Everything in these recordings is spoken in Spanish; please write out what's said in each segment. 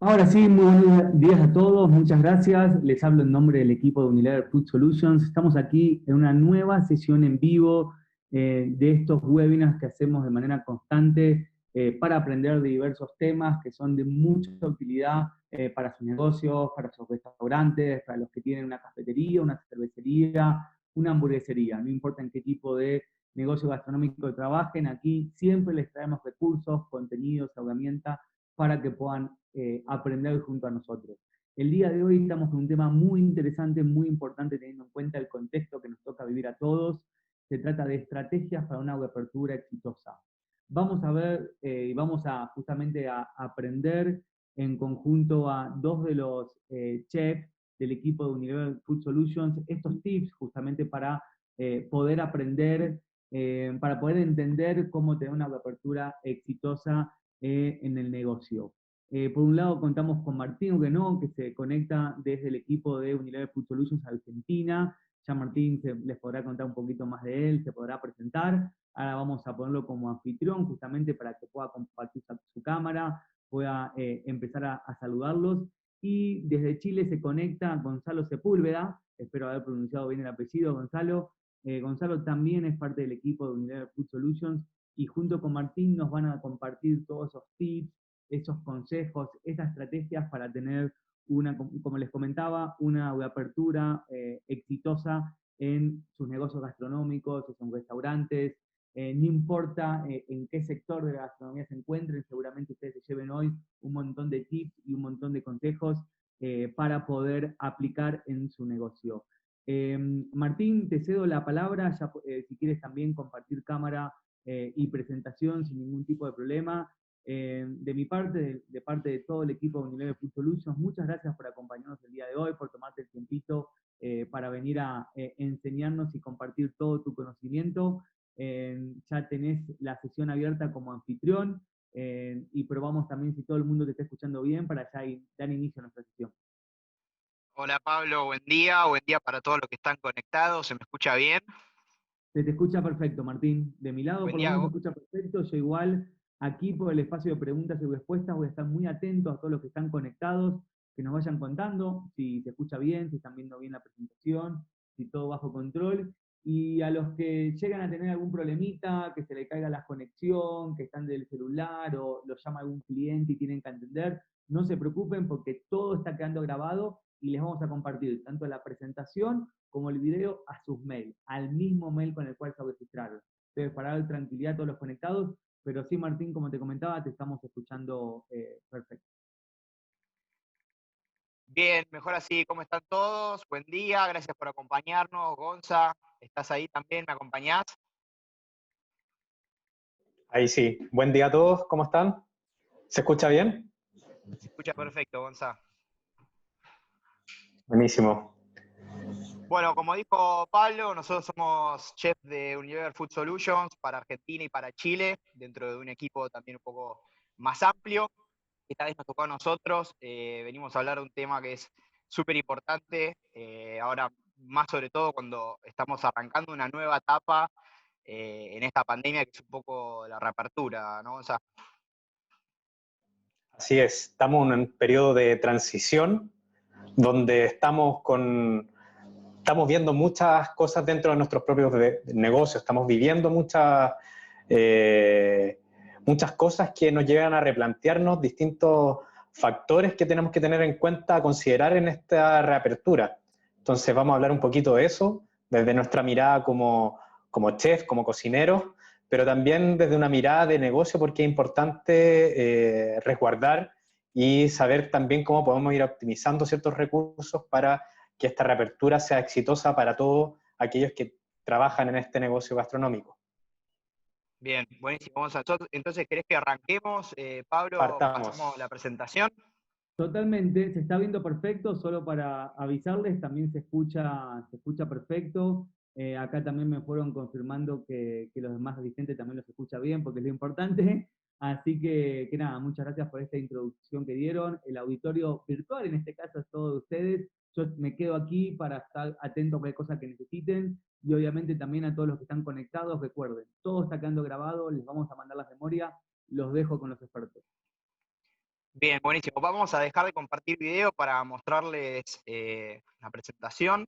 Ahora sí, muy buenos días a todos, muchas gracias. Les hablo en nombre del equipo de Unilever Food Solutions. Estamos aquí en una nueva sesión en vivo de estos webinars que hacemos de manera constante para aprender de diversos temas que son de mucha utilidad para sus negocios, para sus restaurantes, para los que tienen una cafetería, una cervecería, una hamburguesería. No importa en qué tipo de negocio gastronómico trabajen, aquí siempre les traemos recursos, contenidos, herramientas para que puedan aprender junto a nosotros. El día de hoy estamos con un tema muy interesante, muy importante, teniendo en cuenta el contexto que nos toca vivir a todos. Se trata de estrategias para una apertura exitosa. Vamos a ver y vamos a justamente a aprender en conjunto a dos de los chefs del equipo de Unilever Food Solutions estos tips justamente para poder aprender, para poder entender cómo tener una apertura exitosa en el negocio. Por un lado contamos con Martín Uguenó, que se conecta desde el equipo de Unilever Food Solutions Argentina. Ya Martín les podrá contar un poquito más de él, se podrá presentar. Ahora vamos a ponerlo como anfitrión justamente para que pueda compartir su cámara, pueda empezar a saludarlos. Y desde Chile se conecta Gonzalo Sepúlveda, espero haber pronunciado bien el apellido, Gonzalo. Gonzalo también es parte del equipo de Unilever Food Solutions y junto con Martín nos van a compartir todos esos tips, esos consejos, esas estrategias para tener una, como les comentaba, una apertura exitosa en sus negocios gastronómicos, o son restaurantes, no importa en qué sector de la gastronomía se encuentren, seguramente ustedes se lleven hoy un montón de tips y un montón de consejos para poder aplicar en su negocio. Martín, te cedo la palabra, ya, si quieres también compartir cámara y presentación sin ningún tipo de problema. De mi parte, de parte de todo el equipo de Unilever Food Solutions, muchas gracias por acompañarnos el día de hoy, por tomarte el tiempito para venir a enseñarnos y compartir todo tu conocimiento. Ya tenés la sesión abierta como anfitrión y probamos también si todo el mundo te está escuchando bien para ya dar inicio a nuestra sesión. Hola Pablo, buen día para todos los que están conectados, ¿se me escucha bien? Se te escucha perfecto, Martín. De mi lado, Buen por lo día, menos, se escucha perfecto. Yo igual, aquí por el espacio de preguntas y respuestas, voy a estar muy atento a todos los que están conectados, que nos vayan contando si se escucha bien, si están viendo bien la presentación, si todo bajo control. Y a los que llegan a tener algún problemita, que se le caiga la conexión, que están del celular o los llama algún cliente y tienen que atender, no se preocupen porque todo está quedando grabado y les vamos a compartir tanto la presentación como el video a sus mails, al mismo mail con el cual se registraron. Entonces, para dar tranquilidad a todos los conectados, pero sí, Martín, como te comentaba, te estamos escuchando perfecto. bien, mejor así, ¿cómo están todos? Buen día, gracias por acompañarnos, Gonza, ¿estás ahí también? ¿Me acompañás? Ahí sí. Buen día a todos, ¿cómo están? ¿Se escucha bien? Se escucha perfecto, Gonza. Buenísimo. Bueno, como dijo Pablo, nosotros somos chef de Unilever Food Solutions para Argentina y para Chile, dentro de un equipo también un poco más amplio. Esta vez nos tocó a nosotros, venimos a hablar de un tema que es súper importante, ahora más sobre todo cuando estamos arrancando una nueva etapa en esta pandemia, que es un poco la reapertura, ¿no? O sea, Así es, estamos en un periodo de transición donde estamos viendo muchas cosas dentro de nuestros propios negocios, estamos viviendo muchas cosas que nos llegan a replantearnos distintos factores que tenemos que tener en cuenta, considerar en esta reapertura. Entonces vamos a hablar un poquito de eso, desde nuestra mirada como chef, como cocineros, pero también desde una mirada de negocio, porque es importante resguardar y saber también cómo podemos ir optimizando ciertos recursos para que esta reapertura sea exitosa para todos aquellos que trabajan en este negocio gastronómico. bien, buenísimo. Entonces, ¿querés que arranquemos? Pablo, Partamos. pasamos la presentación. Totalmente, se está viendo perfecto, solo para avisarles, también se escucha perfecto. Acá también me fueron confirmando que los demás asistentes también los escucha bien, porque es lo importante. Así que nada, muchas gracias por esta introducción que dieron. El auditorio virtual, en este caso, es todo de ustedes. Yo me quedo aquí para estar atento a cualquier cosa que necesiten. Y obviamente también a todos los que están conectados, recuerden, todo está quedando grabado, les vamos a mandar las memorias, los dejo con los expertos. Bien, buenísimo. Vamos a dejar de compartir video para mostrarles la presentación.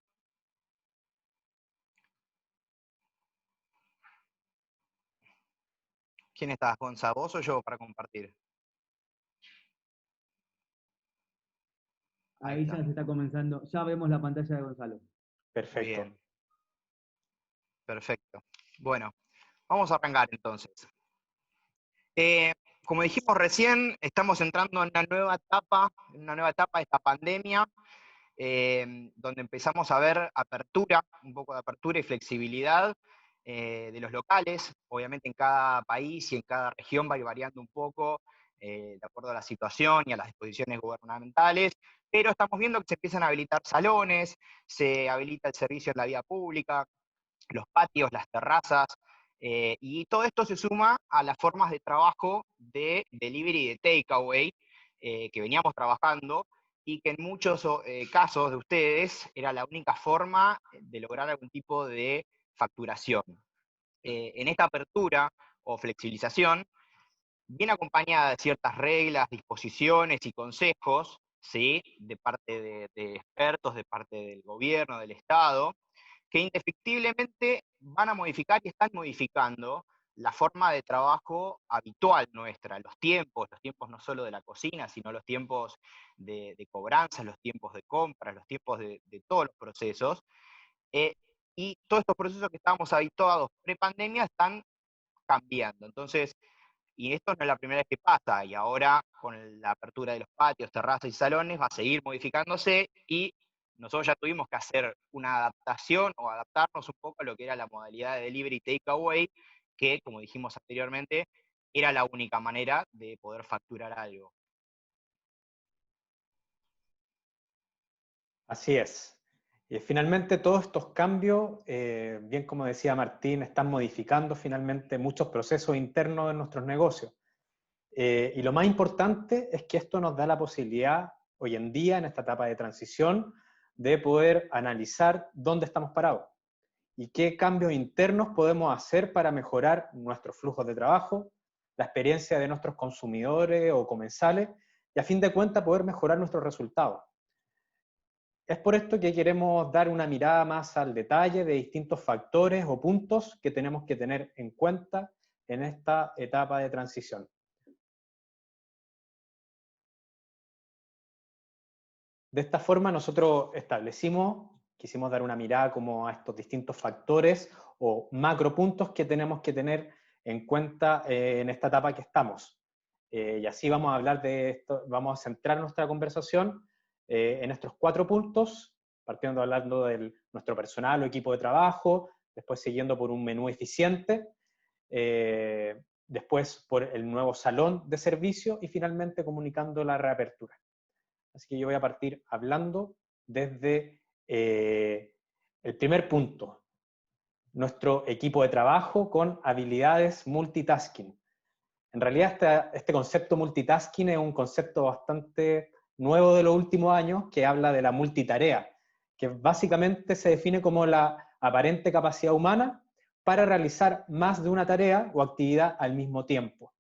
¿Quién está, Gonza? ¿Vos o yo para compartir? Ahí ya se está comenzando, ya vemos la pantalla de Gonzalo. Perfecto. Bien, perfecto. Bueno, vamos a arrancar entonces. Como dijimos recién, estamos entrando en una nueva etapa de esta pandemia, donde empezamos a ver apertura, un poco de apertura y flexibilidad de los locales. Obviamente en cada país y en cada región va a ir variando un poco de acuerdo a la situación y a las disposiciones gubernamentales, pero estamos viendo que se empiezan a habilitar salones, se habilita el servicio en la vía pública, los patios, las terrazas, y todo esto se suma a las formas de trabajo de delivery y de takeaway que veníamos trabajando, y que en muchos casos de ustedes era la única forma de lograr algún tipo de facturación. En esta apertura o flexibilización viene acompañada de ciertas reglas, disposiciones y consejos, ¿sí?, de parte de expertos, de parte del gobierno, del Estado, que indefectiblemente van a modificar y están modificando la forma de trabajo habitual nuestra, los tiempos no solo de la cocina, sino los tiempos de cobranza, los tiempos de compra, los tiempos de todos los procesos. eh, y todos estos procesos que estábamos habituados pre-pandemia están cambiando. Entonces, y esto no es la primera vez que pasa, y ahora con la apertura de los patios, terrazas y salones va a seguir modificándose, y nosotros ya tuvimos que hacer una adaptación o adaptarnos un poco a lo que era la modalidad de delivery takeaway, que, como dijimos anteriormente, era la única manera de poder facturar algo. Así es. Y finalmente todos estos cambios, bien como decía Martín, están modificando finalmente muchos procesos internos de nuestros negocios. Y lo más importante es que esto nos da la posibilidad, hoy en día, en esta etapa de transición, de poder analizar dónde estamos parados y qué cambios internos podemos hacer para mejorar nuestros flujos de trabajo, la experiencia de nuestros consumidores o comensales, y a fin de cuentas poder mejorar nuestros resultados. Es por esto que queremos dar una mirada más al detalle de distintos factores o puntos que tenemos que tener en cuenta en esta etapa de transición. De esta forma nosotros quisimos dar una mirada como a estos distintos factores o macropuntos que tenemos que tener en cuenta en esta etapa que estamos. Y así vamos a hablar de esto, vamos a centrar nuestra conversación en estos 4 puntos, partiendo hablando de nuestro personal o equipo de trabajo, después siguiendo por un menú eficiente, después por el nuevo salón de servicio y finalmente comunicando la reapertura. Así que yo voy a partir hablando desde el primer punto, nuestro equipo de trabajo con habilidades multitasking. En realidad este concepto multitasking es un concepto bastante nuevo de los últimos años que habla de la multitarea, que básicamente se define como la aparente capacidad humana para realizar más de una tarea o actividad al mismo tiempo.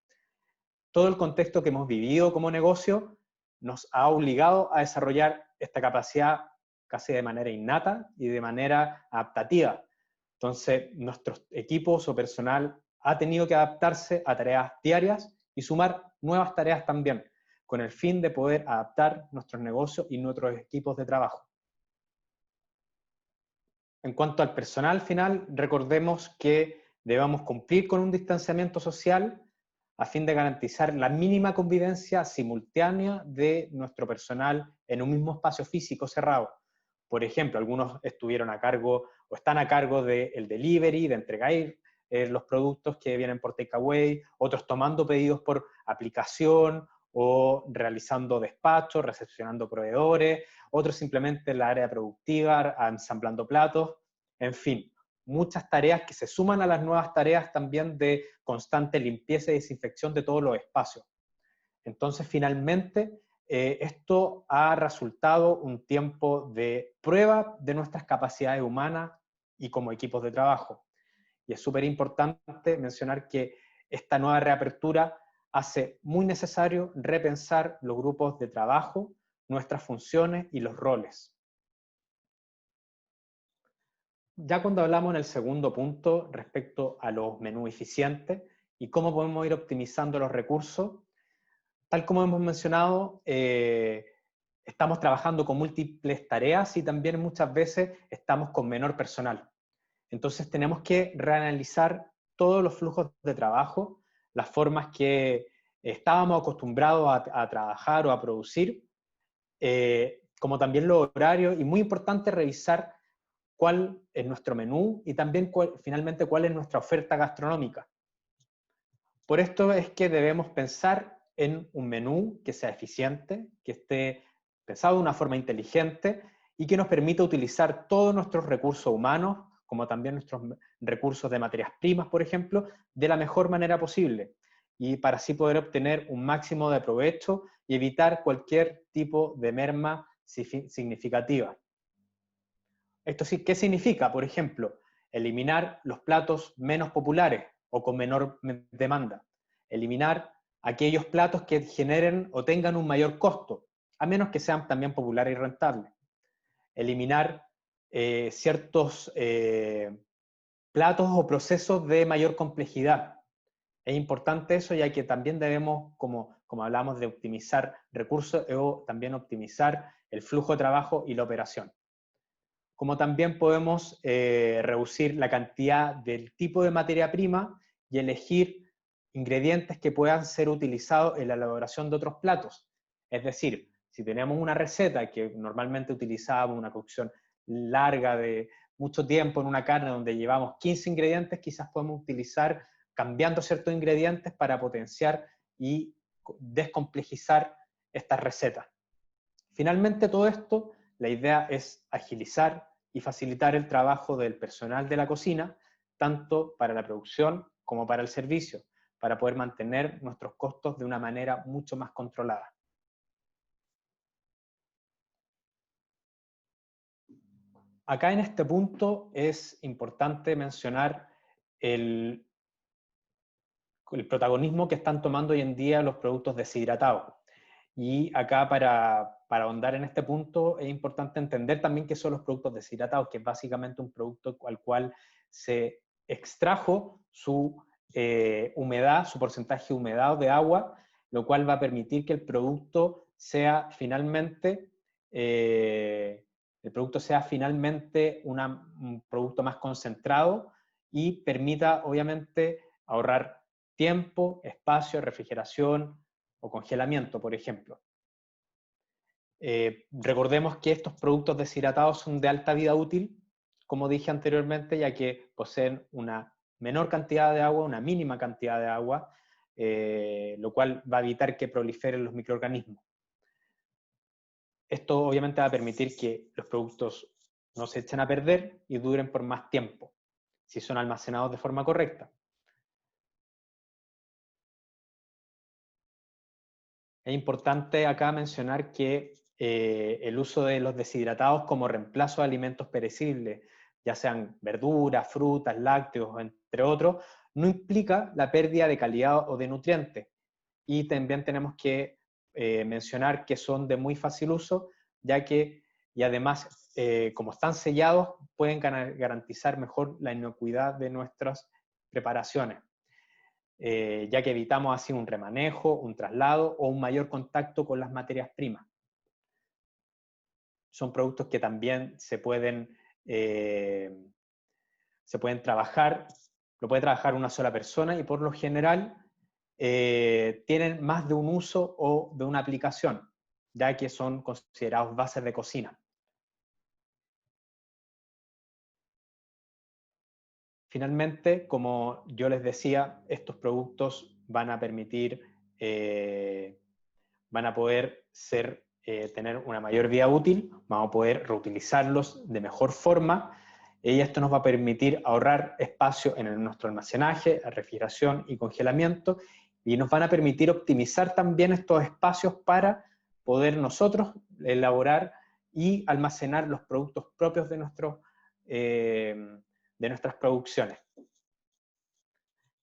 Todo el contexto que hemos vivido como negocio nos ha obligado a desarrollar esta capacidad casi de manera innata y de manera adaptativa. Entonces, nuestros equipos o personal ha tenido que adaptarse a tareas diarias y sumar nuevas tareas también, con el fin de poder adaptar nuestros negocios y nuestros equipos de trabajo. En cuanto al personal final, recordemos que debemos cumplir con un distanciamiento social a fin de garantizar la mínima convivencia simultánea de nuestro personal en un mismo espacio físico cerrado. Por ejemplo, algunos estuvieron a cargo o están a cargo del delivery, de entregar los productos que vienen por takeaway, otros tomando pedidos por aplicación o realizando despachos, recepcionando proveedores, otros simplemente en la área productiva, ensamblando platos, en fin, muchas tareas que se suman a las nuevas tareas también de constante limpieza y desinfección de todos los espacios. Entonces, finalmente, esto ha resultado un tiempo de prueba de nuestras capacidades humanas y como equipos de trabajo. Y es súper importante mencionar que esta nueva reapertura hace muy necesario repensar los grupos de trabajo, nuestras funciones y los roles. Ya cuando hablamos en el segundo punto respecto a los menús eficientes y cómo podemos ir optimizando los recursos, tal como hemos mencionado, estamos trabajando con múltiples tareas y también muchas veces estamos con menor personal. Entonces tenemos que reanalizar todos los flujos de trabajo, las formas que estábamos acostumbrados a trabajar o a producir, como también los horarios, y muy importante revisar cuál es nuestro menú y también finalmente cuál es nuestra oferta gastronómica. Por esto es que debemos pensar en un menú que sea eficiente, que esté pensado de una forma inteligente y que nos permita utilizar todos nuestros recursos humanos, como también nuestros recursos de materias primas, por ejemplo, de la mejor manera posible, y para así poder obtener un máximo de provecho y evitar cualquier tipo de merma significativa. Esto sí, ¿qué significa? Por ejemplo, eliminar los platos menos populares o con menor demanda. Eliminar aquellos platos que generen o tengan un mayor costo, a menos que sean también populares y rentables. Eliminar ciertos platos o procesos de mayor complejidad. Es importante eso, ya que también debemos, como hablamos, de optimizar recursos o también optimizar el flujo de trabajo y la operación. Como también podemos reducir la cantidad del tipo de materia prima y elegir ingredientes que puedan ser utilizados en la elaboración de otros platos. Es decir, si tenemos una receta que normalmente utilizábamos una cocción larga de mucho tiempo en una carne donde llevamos 15 ingredientes, quizás podemos utilizar cambiando ciertos ingredientes para potenciar y descomplejizar estas recetas. Finalmente, todo esto, la idea es agilizar y facilitar el trabajo del personal de la cocina, tanto para la producción como para el servicio, para poder mantener nuestros costos de una manera mucho más controlada. Acá en este punto es importante mencionar el protagonismo que están tomando hoy en día los productos deshidratados. Y acá para ahondar en este punto es importante entender también qué son los productos deshidratados, que es básicamente un producto al cual se extrajo su humedad, su porcentaje de humedad o de agua, lo cual va a permitir que el producto sea finalmente un producto más concentrado y permita obviamente ahorrar tiempo, espacio, refrigeración o congelamiento, por ejemplo. Recordemos que estos productos deshidratados son de alta vida útil, como dije anteriormente, ya que poseen una menor cantidad de agua, una mínima cantidad de agua, lo cual va a evitar que proliferen los microorganismos. Esto obviamente va a permitir que los productos no se echen a perder y duren por más tiempo, si son almacenados de forma correcta. Es importante acá mencionar que el uso de los deshidratados como reemplazo de alimentos perecibles, ya sean verduras, frutas, lácteos, entre otros, no implica la pérdida de calidad o de nutrientes. Y también tenemos que mencionar que son de muy fácil uso, ya que, y además, como están sellados, pueden garantizar mejor la inocuidad de nuestras preparaciones. Ya que evitamos así un remanejo, un traslado o un mayor contacto con las materias primas. Son productos que también se pueden trabajar, lo puede trabajar una sola persona y por lo general tienen más de un uso o de una aplicación, ya que son considerados bases de cocina. Finalmente, como yo les decía, estos productos van a permitir, van a poder tener una mayor vida útil, vamos a poder reutilizarlos de mejor forma y esto nos va a permitir ahorrar espacio en nuestro almacenaje, refrigeración y congelamiento y nos van a permitir optimizar también estos espacios para poder nosotros elaborar y almacenar los productos propios de nuestras producciones.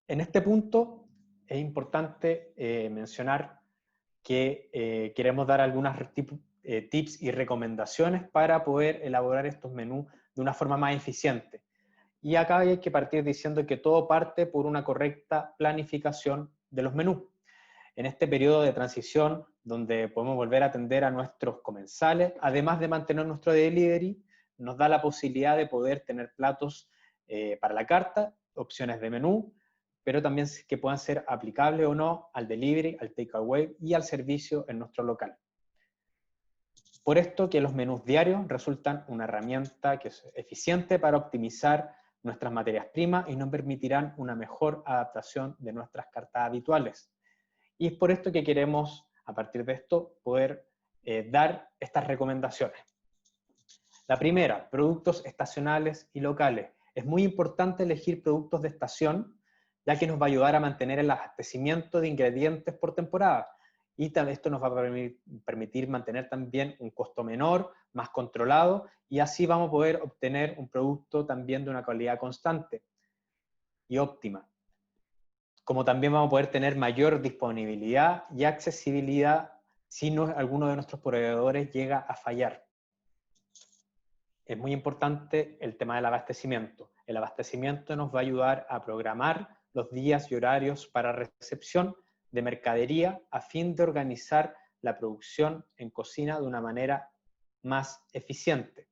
En este punto es importante mencionar que queremos dar algunas tips y recomendaciones para poder elaborar estos menús de una forma más eficiente. Y acá hay que partir diciendo que todo parte por una correcta planificación de los menús. En este periodo de transición, donde podemos volver a atender a nuestros comensales, además de mantener nuestro delivery, nos da la posibilidad de poder tener platos para la carta, opciones de menú, pero también que puedan ser aplicables o no al delivery, al takeaway y al servicio en nuestro local. Por esto que los menús diarios resultan una herramienta que es eficiente para optimizar nuestras materias primas y nos permitirán una mejor adaptación de nuestras cartas habituales. Y es por esto que queremos, a partir de esto, poder dar estas recomendaciones. La primera, productos estacionales y locales. Es muy importante elegir productos de estación, ya que nos va a ayudar a mantener el abastecimiento de ingredientes por temporada. Y esto nos va a permitir mantener también un costo menor, más controlado, y así vamos a poder obtener un producto también de una calidad constante y óptima. Como también vamos a poder tener mayor disponibilidad y accesibilidad si alguno de nuestros proveedores llega a fallar. Es muy importante el tema del abastecimiento. El abastecimiento nos va a ayudar a programar los días y horarios para recepción de mercadería a fin de organizar la producción en cocina de una manera más eficiente.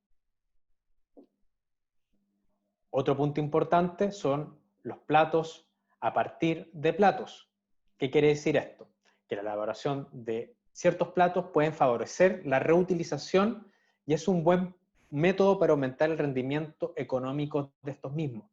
Otro punto importante son los platos a partir de platos. ¿Qué quiere decir esto? Que la elaboración de ciertos platos pueden favorecer la reutilización y es un buen método para aumentar el rendimiento económico de estos mismos.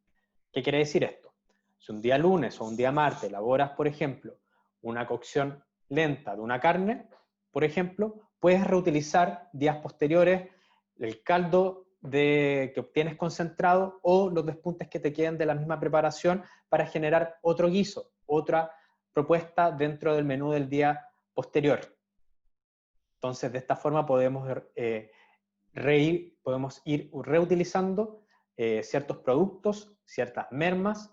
¿Qué quiere decir esto? Si un día lunes o un día martes elaboras, por ejemplo, una cocción lenta de una carne, por ejemplo, puedes reutilizar días posteriores el caldo que obtienes concentrado o los despuntes que te queden de la misma preparación para generar otro guiso, otra propuesta dentro del menú del día posterior. Entonces, de esta forma podemos ir reutilizando ciertos productos, ciertas mermas,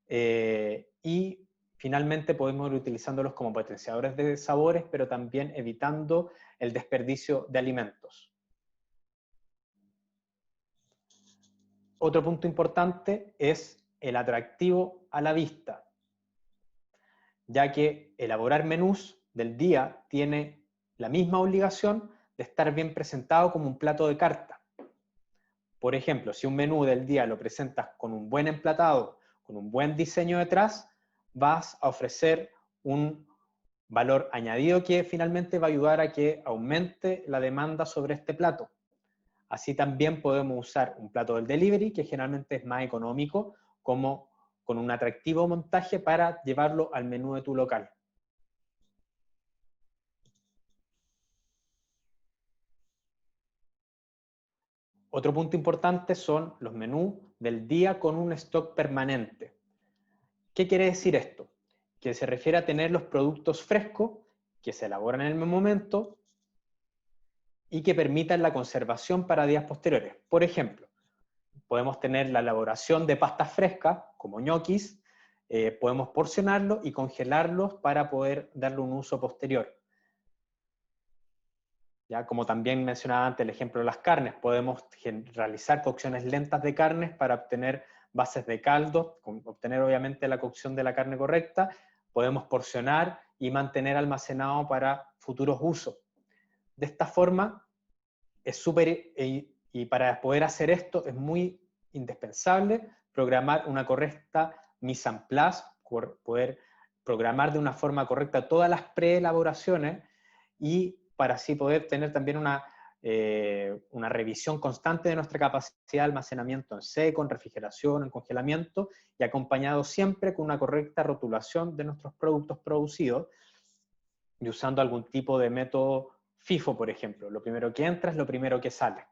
y finalmente podemos ir utilizándolos como potenciadores de sabores, pero también evitando el desperdicio de alimentos. Otro punto importante es el atractivo a la vista, ya que elaborar menús del día tiene la misma obligación de estar bien presentado como un plato de carta. Por ejemplo, si un menú del día lo presentas con un buen emplatado, con un buen diseño detrás, vas a ofrecer un valor añadido que finalmente va a ayudar a que aumente la demanda sobre este plato. Así también podemos usar un plato del delivery, que generalmente es más económico, como con un atractivo montaje para llevarlo al menú de tu local. Otro punto importante son los menús del día con un stock permanente. ¿Qué quiere decir esto? Que se refiere a tener los productos frescos que se elaboran en el momento y que permitan la conservación para días posteriores. Por ejemplo, podemos tener la elaboración de pastas frescas, como ñoquis, podemos porcionarlos y congelarlos para poder darle un uso posterior. Ya, como también mencionaba antes el ejemplo de las carnes, podemos realizar cocciones lentas de carnes para obtener bases de caldo, obtener obviamente la cocción de la carne correcta, podemos porcionar y mantener almacenado para futuros usos. De esta forma, es y para poder hacer esto es muy indispensable programar una correcta mise en place, poder programar de una forma correcta todas las preelaboraciones y para así poder tener también una revisión constante de nuestra capacidad de almacenamiento en seco, en refrigeración, en congelamiento, y acompañado siempre con una correcta rotulación de nuestros productos producidos y usando algún tipo de método FIFO, por ejemplo. Lo primero que entra es lo primero que sale.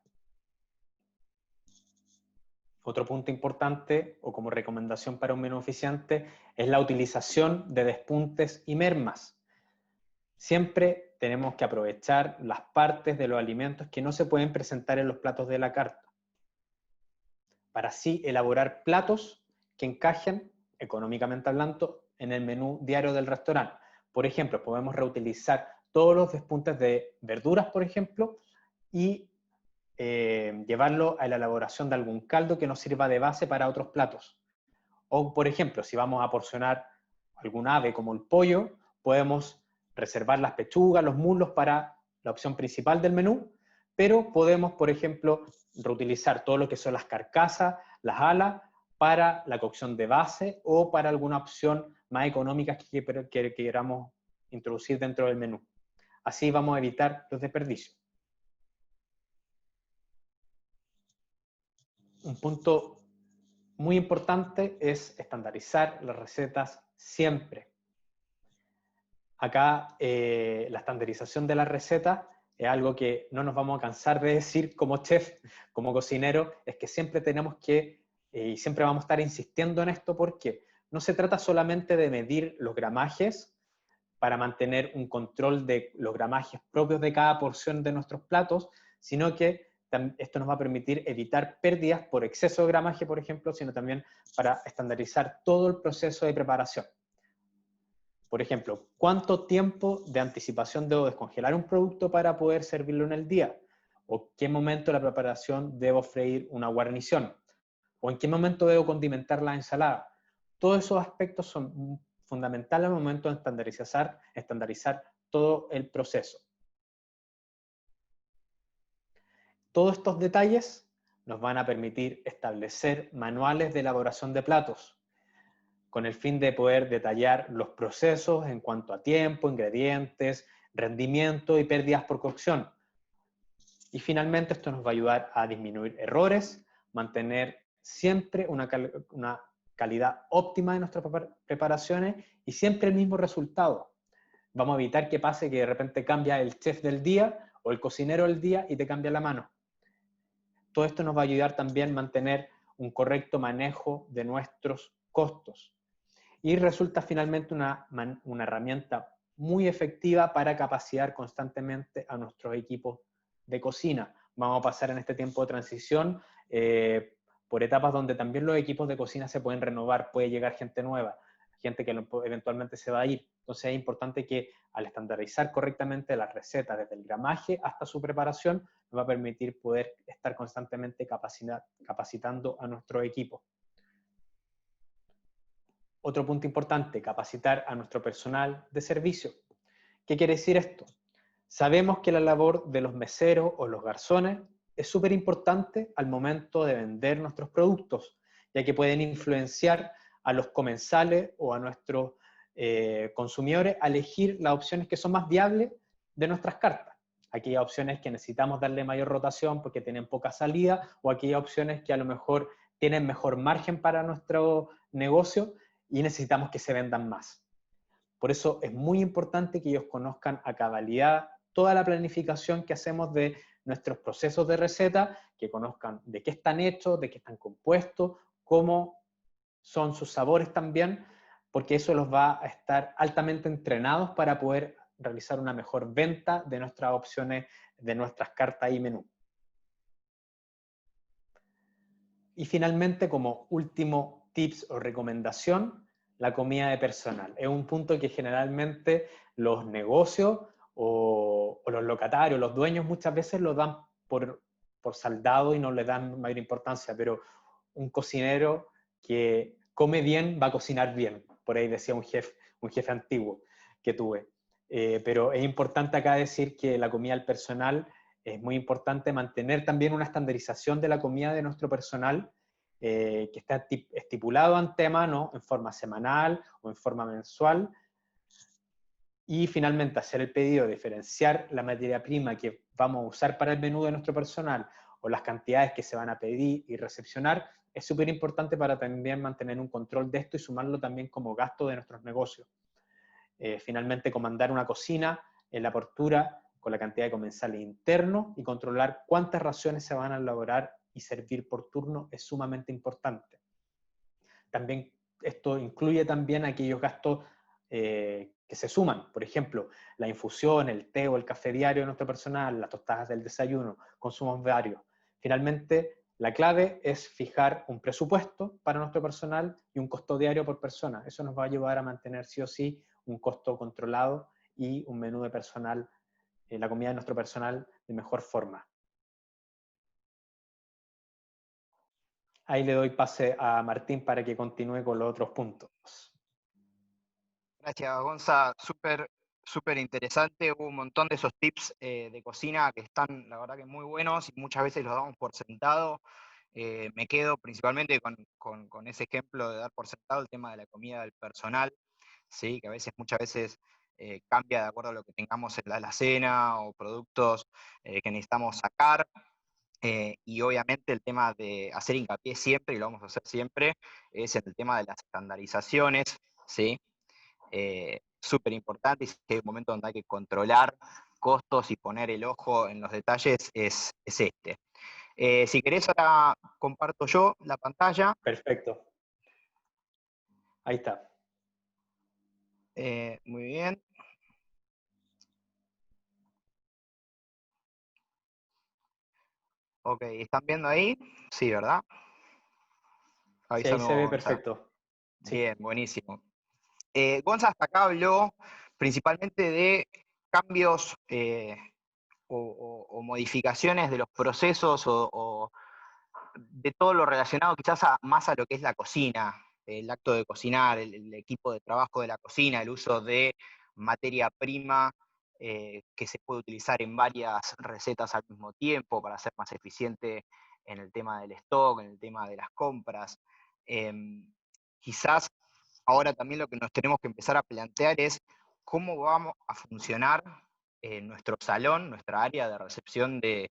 Otro punto importante, o como recomendación para un menú eficiente, es la utilización de despuntes y mermas. Siempre tenemos que aprovechar las partes de los alimentos que no se pueden presentar en los platos de la carta, para así elaborar platos que encajen, económicamente hablando, en el menú diario del restaurante. Por ejemplo, podemos reutilizar todos los despuntes de verduras, por ejemplo, y llevarlo a la elaboración de algún caldo que nos sirva de base para otros platos. O, por ejemplo, si vamos a porcionar algún ave como el pollo, podemos reservar las pechugas, los muslos para la opción principal del menú, pero podemos, por ejemplo, reutilizar todo lo que son las carcasas, las alas, para la cocción de base o para alguna opción más económica que queramos introducir dentro del menú. Así vamos a evitar los desperdicios. Un punto muy importante es estandarizar las recetas siempre. Acá la estandarización de las recetas es algo que no nos vamos a cansar de decir como chef, como cocinero, es que siempre tenemos que, y siempre vamos a estar insistiendo en esto, porque no se trata solamente de medir los gramajes para mantener un control de los gramajes propios de cada porción de nuestros platos, sino que esto nos va a permitir evitar pérdidas por exceso de gramaje, por ejemplo, sino también para estandarizar todo el proceso de preparación. Por ejemplo, ¿cuánto tiempo de anticipación debo descongelar un producto para poder servirlo en el día? ¿O qué momento de la preparación debo freír una guarnición? ¿O en qué momento debo condimentar la ensalada? Todos esos aspectos son fundamentales al momento de estandarizar todo el proceso. Todos estos detalles nos van a permitir establecer manuales de elaboración de platos, con el fin de poder detallar los procesos en cuanto a tiempo, ingredientes, rendimiento y pérdidas por cocción. Y finalmente esto nos va a ayudar a disminuir errores, mantener siempre una calidad óptima de nuestras preparaciones y siempre el mismo resultado. Vamos a evitar que pase que de repente cambia el chef del día o el cocinero del día y te cambia la mano. Todo esto nos va a ayudar también a mantener un correcto manejo de nuestros costos. Y resulta finalmente una herramienta muy efectiva para capacitar constantemente a nuestros equipos de cocina. Vamos a pasar en este tiempo de transición por etapas donde también los equipos de cocina se pueden renovar, puede llegar gente nueva, gente que eventualmente se va a ir. Entonces es importante que al estandarizar correctamente las recetas desde el gramaje hasta su preparación, nos va a permitir poder estar constantemente capacitando a nuestro equipo. Otro punto importante, capacitar a nuestro personal de servicio. ¿Qué quiere decir esto? Sabemos que la labor de los meseros o los garzones es súper importante al momento de vender nuestros productos, ya que pueden influenciar a los comensales o a nuestros consumidores a elegir las opciones que son más viables de nuestras cartas. Aquellas opciones que necesitamos darle mayor rotación porque tienen poca salida, o aquellas opciones que a lo mejor tienen mejor margen para nuestro negocio y necesitamos que se vendan más. Por eso es muy importante que ellos conozcan a cabalidad toda la planificación que hacemos de nuestros procesos de receta, que conozcan de qué están hechos, de qué están compuestos, cómo son sus sabores también, porque eso los va a estar altamente entrenados para poder realizar una mejor venta de nuestras opciones, de nuestras cartas y menú. Y finalmente, como último tips o recomendación, la comida de personal. Es un punto que generalmente los negocios o los locatarios, los dueños muchas veces lo dan por saldado y no le dan mayor importancia, pero un cocinero que come bien va a cocinar bien. Por ahí decía un jefe antiguo que tuve. Pero es importante acá decir que la comida del personal es muy importante mantener también una estandarización de la comida de nuestro personal que está estipulado antemano en forma semanal o en forma mensual. Y finalmente hacer el pedido, diferenciar la materia prima que vamos a usar para el menú de nuestro personal o las cantidades que se van a pedir y recepcionar, es súper importante para también mantener un control de esto y sumarlo también como gasto de nuestros negocios. Finalmente, comandar una cocina en la apertura con la cantidad de comensales internos y controlar cuántas raciones se van a elaborar y servir por turno es sumamente importante. También esto incluye también aquellos gastos que se suman, por ejemplo, la infusión, el té o el café diario de nuestro personal, las tostadas del desayuno, consumos varios. Finalmente, La clave es fijar un presupuesto para nuestro personal y un costo diario por persona. Eso nos va a ayudar a mantener sí o sí un costo controlado y un menú de personal, la comida de nuestro personal de mejor forma. Ahí le doy pase a Martín para que continúe con los otros puntos. Gracias, Gonza. Súper interesante. Hubo un montón de esos tips de cocina que están, la verdad, que muy buenos y muchas veces los damos por sentado. Me quedo principalmente con ese ejemplo de dar por sentado el tema de la comida del personal, ¿sí? Que muchas veces cambia de acuerdo a lo que tengamos en la alacena o productos que necesitamos sacar. Y obviamente el tema de hacer hincapié siempre, y lo vamos a hacer siempre, es en el tema de las estandarizaciones, ¿sí? Súper importante, y si hay un momento donde hay que controlar costos y poner el ojo en los detalles, es este. Si querés, ahora comparto yo la pantalla. Perfecto. Ahí está. Muy bien. Ok, ¿están viendo ahí? Sí, ¿verdad? Sí, ahí Avísame, se ve Gonza. perfecto. Sí. Bien, buenísimo. Gonza hasta acá habló principalmente de cambios o modificaciones de los procesos o de todo lo relacionado quizás más a lo que es la cocina, el acto de cocinar, el equipo de trabajo de la cocina, el uso de materia prima que se puede utilizar en varias recetas al mismo tiempo para ser más eficiente en el tema del stock, en el tema de las compras. Quizás ahora también lo que nos tenemos que empezar a plantear es cómo vamos a funcionar nuestro salón, nuestra área de recepción de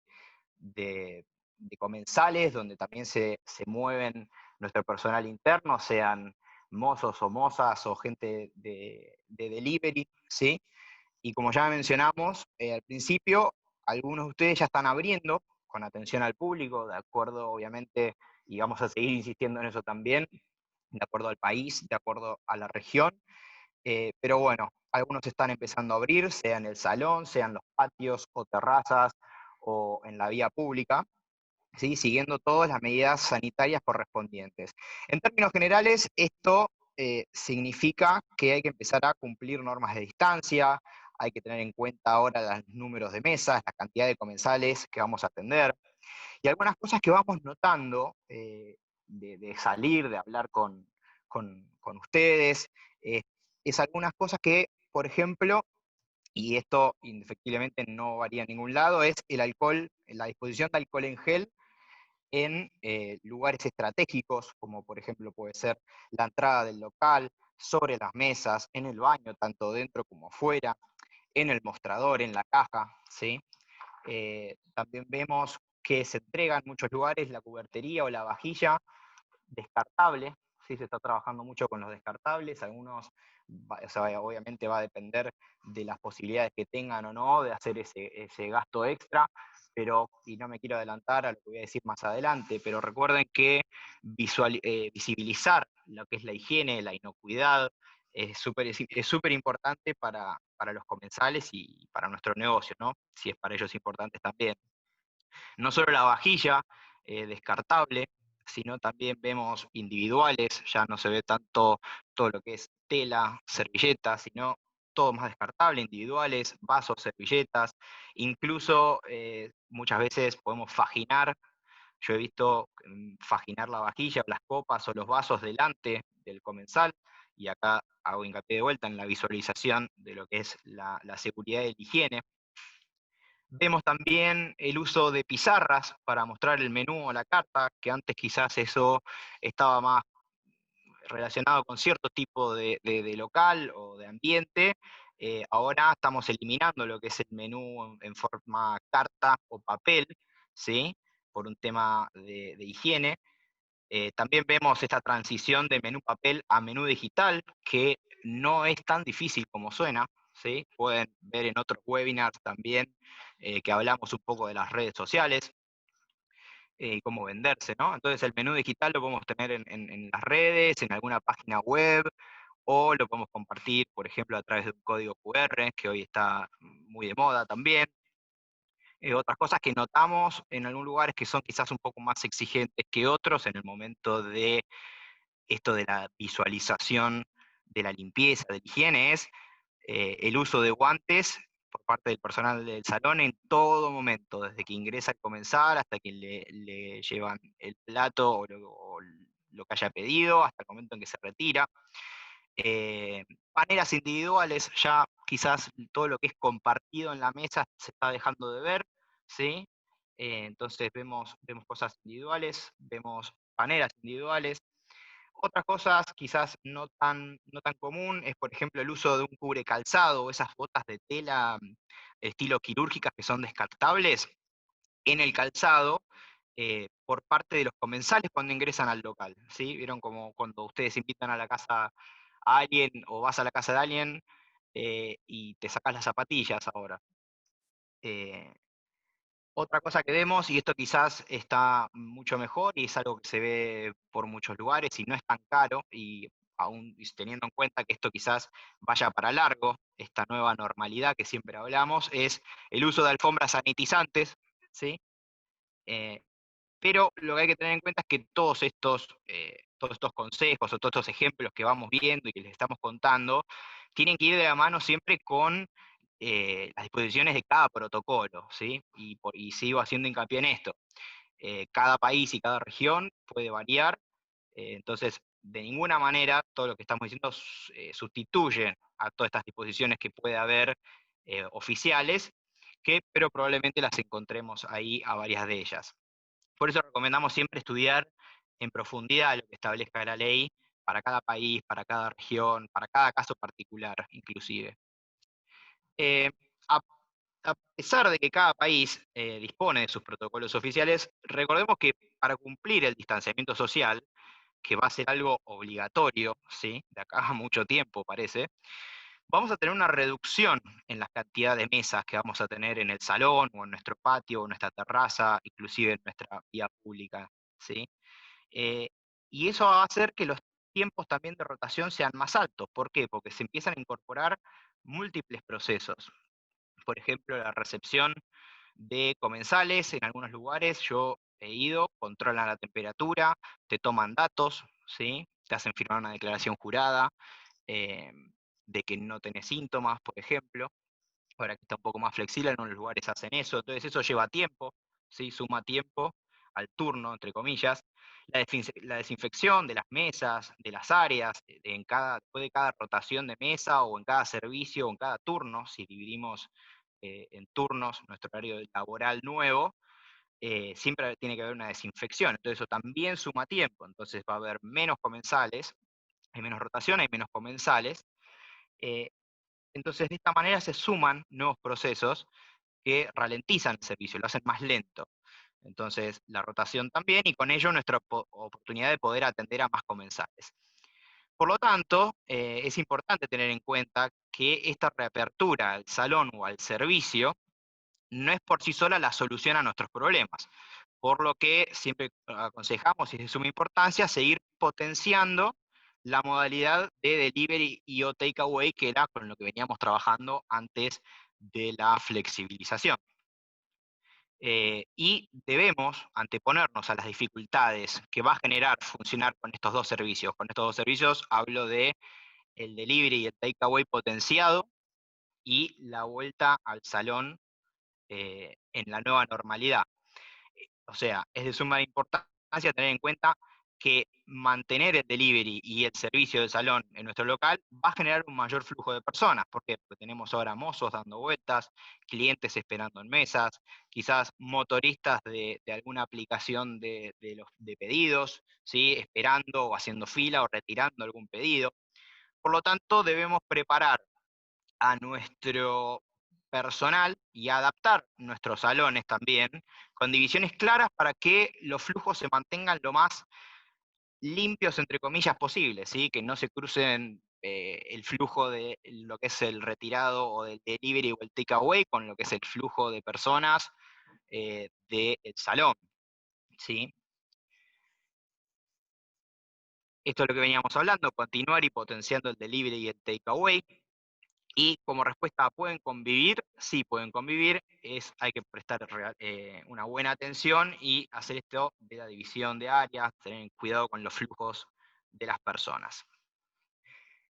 comensales, donde también se mueven nuestro personal interno, sean mozos o mozas o gente de delivery, ¿sí? Y como ya mencionamos al principio, algunos de ustedes ya están abriendo con atención al público, de acuerdo, obviamente, y vamos a seguir insistiendo en eso también, de acuerdo al país, de acuerdo a la región, pero bueno, algunos están empezando a abrir, sea en el salón, sea en los patios o terrazas o en la vía pública, ¿sí? Siguiendo todas las medidas sanitarias correspondientes. En términos generales, esto significa que hay que empezar a cumplir normas de distancia, hay que tener en cuenta ahora los números de mesas, la cantidad de comensales que vamos a atender, y algunas cosas que vamos notando de salir, de hablar con ustedes, es algunas cosas que, por ejemplo, y esto indefectiblemente no varía en ningún lado, es el alcohol, la disposición de alcohol en gel en lugares estratégicos, como por ejemplo puede ser la entrada del local, sobre las mesas, en el baño, tanto dentro como afuera, en el mostrador, en la caja, ¿sí? También vemos que se entrega en muchos lugares la cubertería o la vajilla descartable, ¿sí? Se está trabajando mucho con los descartables, algunos, o sea, obviamente va a depender de las posibilidades que tengan o no de hacer ese gasto extra, pero, y no me quiero adelantar a lo que voy a decir más adelante, pero recuerden que visibilizar lo que es la higiene, la inocuidad, es súper importante para los comensales y para nuestro negocio, ¿no? Si es para ellos importante también. No solo la vajilla descartable, sino también vemos individuales, ya no se ve tanto todo lo que es tela, servilletas, sino todo más descartable, individuales, vasos, servilletas, incluso muchas veces podemos faginar. Yo he visto faginar la vajilla, las copas o los vasos delante del comensal, y acá hago hincapié de vuelta en la visualización de lo que es la seguridad y la higiene. Vemos también el uso de pizarras para mostrar el menú o la carta, que antes quizás eso estaba más relacionado con cierto tipo de local o de ambiente. Ahora estamos eliminando lo que es el menú en forma carta o papel, ¿sí? Por un tema de higiene. También vemos esta transición de menú papel a menú digital, que no es tan difícil como suena, ¿sí? Pueden ver en otros webinars también que hablamos un poco de las redes sociales y cómo venderse, ¿no? Entonces el menú digital lo podemos tener en las redes, en alguna página web, o lo podemos compartir, por ejemplo, a través de un código QR, que hoy está muy de moda también. Otras cosas que notamos en algunos lugares que son quizás un poco más exigentes que otros en el momento de esto de la visualización de la limpieza, de la higiene, es el uso de guantes por parte del personal del salón en todo momento, desde que ingresa al comensal hasta que le llevan el plato o lo que haya pedido, hasta el momento en que se retira. Maneras individuales, ya quizás todo lo que es compartido en la mesa se está dejando de ver, ¿sí? Entonces vemos cosas individuales, vemos maneras individuales. Otras cosas quizás no tan común es, por ejemplo, el uso de un cubre calzado o esas botas de tela estilo quirúrgicas que son descartables en el calzado por parte de los comensales cuando ingresan al local, ¿sí? ¿Vieron como cuando ustedes invitan a la casa a alguien o vas a la casa de alguien y te sacas las zapatillas ahora? Eh, Otra cosa que vemos, y esto quizás está mucho mejor y es algo que se ve por muchos lugares y no es tan caro, y aún teniendo en cuenta que esto quizás vaya para largo, esta nueva normalidad que siempre hablamos, es el uso de alfombras sanitizantes, ¿sí? Eh, pero lo que hay que tener en cuenta es que todos estos consejos o todos estos ejemplos que vamos viendo y que les estamos contando, tienen que ir de la mano siempre con las disposiciones de cada protocolo, ¿sí? Y sigo haciendo hincapié en esto. Cada país y cada región puede variar, entonces de ninguna manera todo lo que estamos diciendo sustituye a todas estas disposiciones que puede haber oficiales, pero probablemente las encontremos ahí a varias de ellas. Por eso recomendamos siempre estudiar en profundidad lo que establezca la ley para cada país, para cada región, para cada caso particular, inclusive. Eh, a, a pesar de que cada país dispone de sus protocolos oficiales, recordemos que para cumplir el distanciamiento social, que va a ser algo obligatorio, ¿sí? De acá a mucho tiempo parece, vamos a tener una reducción en la cantidad de mesas que vamos a tener en el salón, o en nuestro patio, o en nuestra terraza, inclusive en nuestra vía pública, ¿sí? Eh, y eso va a hacer que los tiempos también de rotación sean más altos. ¿Por qué? Porque se empiezan a incorporar múltiples procesos. Por ejemplo, la recepción de comensales en algunos lugares, yo he ido, controlan la temperatura, te toman datos, ¿sí? Te hacen firmar una declaración jurada, eh, de que no tenés síntomas, por ejemplo. Ahora que está un poco más flexible, en unos lugares hacen eso, entonces eso lleva tiempo, ¿sí? Suma tiempo al turno, entre comillas. La desinfección de las mesas, de las áreas, después de cada rotación de mesa, o en cada servicio, o en cada turno, si dividimos en turnos nuestro horario laboral nuevo, siempre tiene que haber una desinfección, entonces eso también suma tiempo, entonces va a haber menos comensales, hay menos rotación, hay menos comensales, eh, entonces de esta manera se suman nuevos procesos que ralentizan el servicio, lo hacen más lento. Entonces la rotación también, y con ello nuestra oportunidad de poder atender a más comensales. Por lo tanto, es importante tener en cuenta que esta reapertura al salón o al servicio no es por sí sola la solución a nuestros problemas, por lo que siempre aconsejamos, y es de suma importancia, seguir potenciando la modalidad de delivery y o takeaway, que era con lo que veníamos trabajando antes de la flexibilización. Y debemos anteponernos a las dificultades que va a generar funcionar con estos dos servicios. Con estos dos servicios hablo de el delivery y el takeaway potenciado y la vuelta al salón en la nueva normalidad. O sea, es de suma importancia tener en cuenta que mantener el delivery y el servicio de salón en nuestro local va a generar un mayor flujo de personas. ¿Por qué? Porque tenemos ahora mozos dando vueltas, clientes esperando en mesas, quizás motoristas de alguna aplicación de pedidos, ¿sí? Esperando o haciendo fila o retirando algún pedido. Por lo tanto, debemos preparar a nuestro personal y adaptar nuestros salones también con divisiones claras para que los flujos se mantengan lo más limpios, entre comillas, posible, ¿sí? Que no se crucen el flujo de lo que es el retirado o del delivery o el takeaway con lo que es el flujo de personas del salón, ¿sí? Esto es lo que veníamos hablando, continuar y potenciando el delivery y el takeaway. Y como respuesta, ¿pueden convivir? Sí, pueden convivir. Hay que prestar una buena atención y hacer esto de la división de áreas, tener cuidado con los flujos de las personas.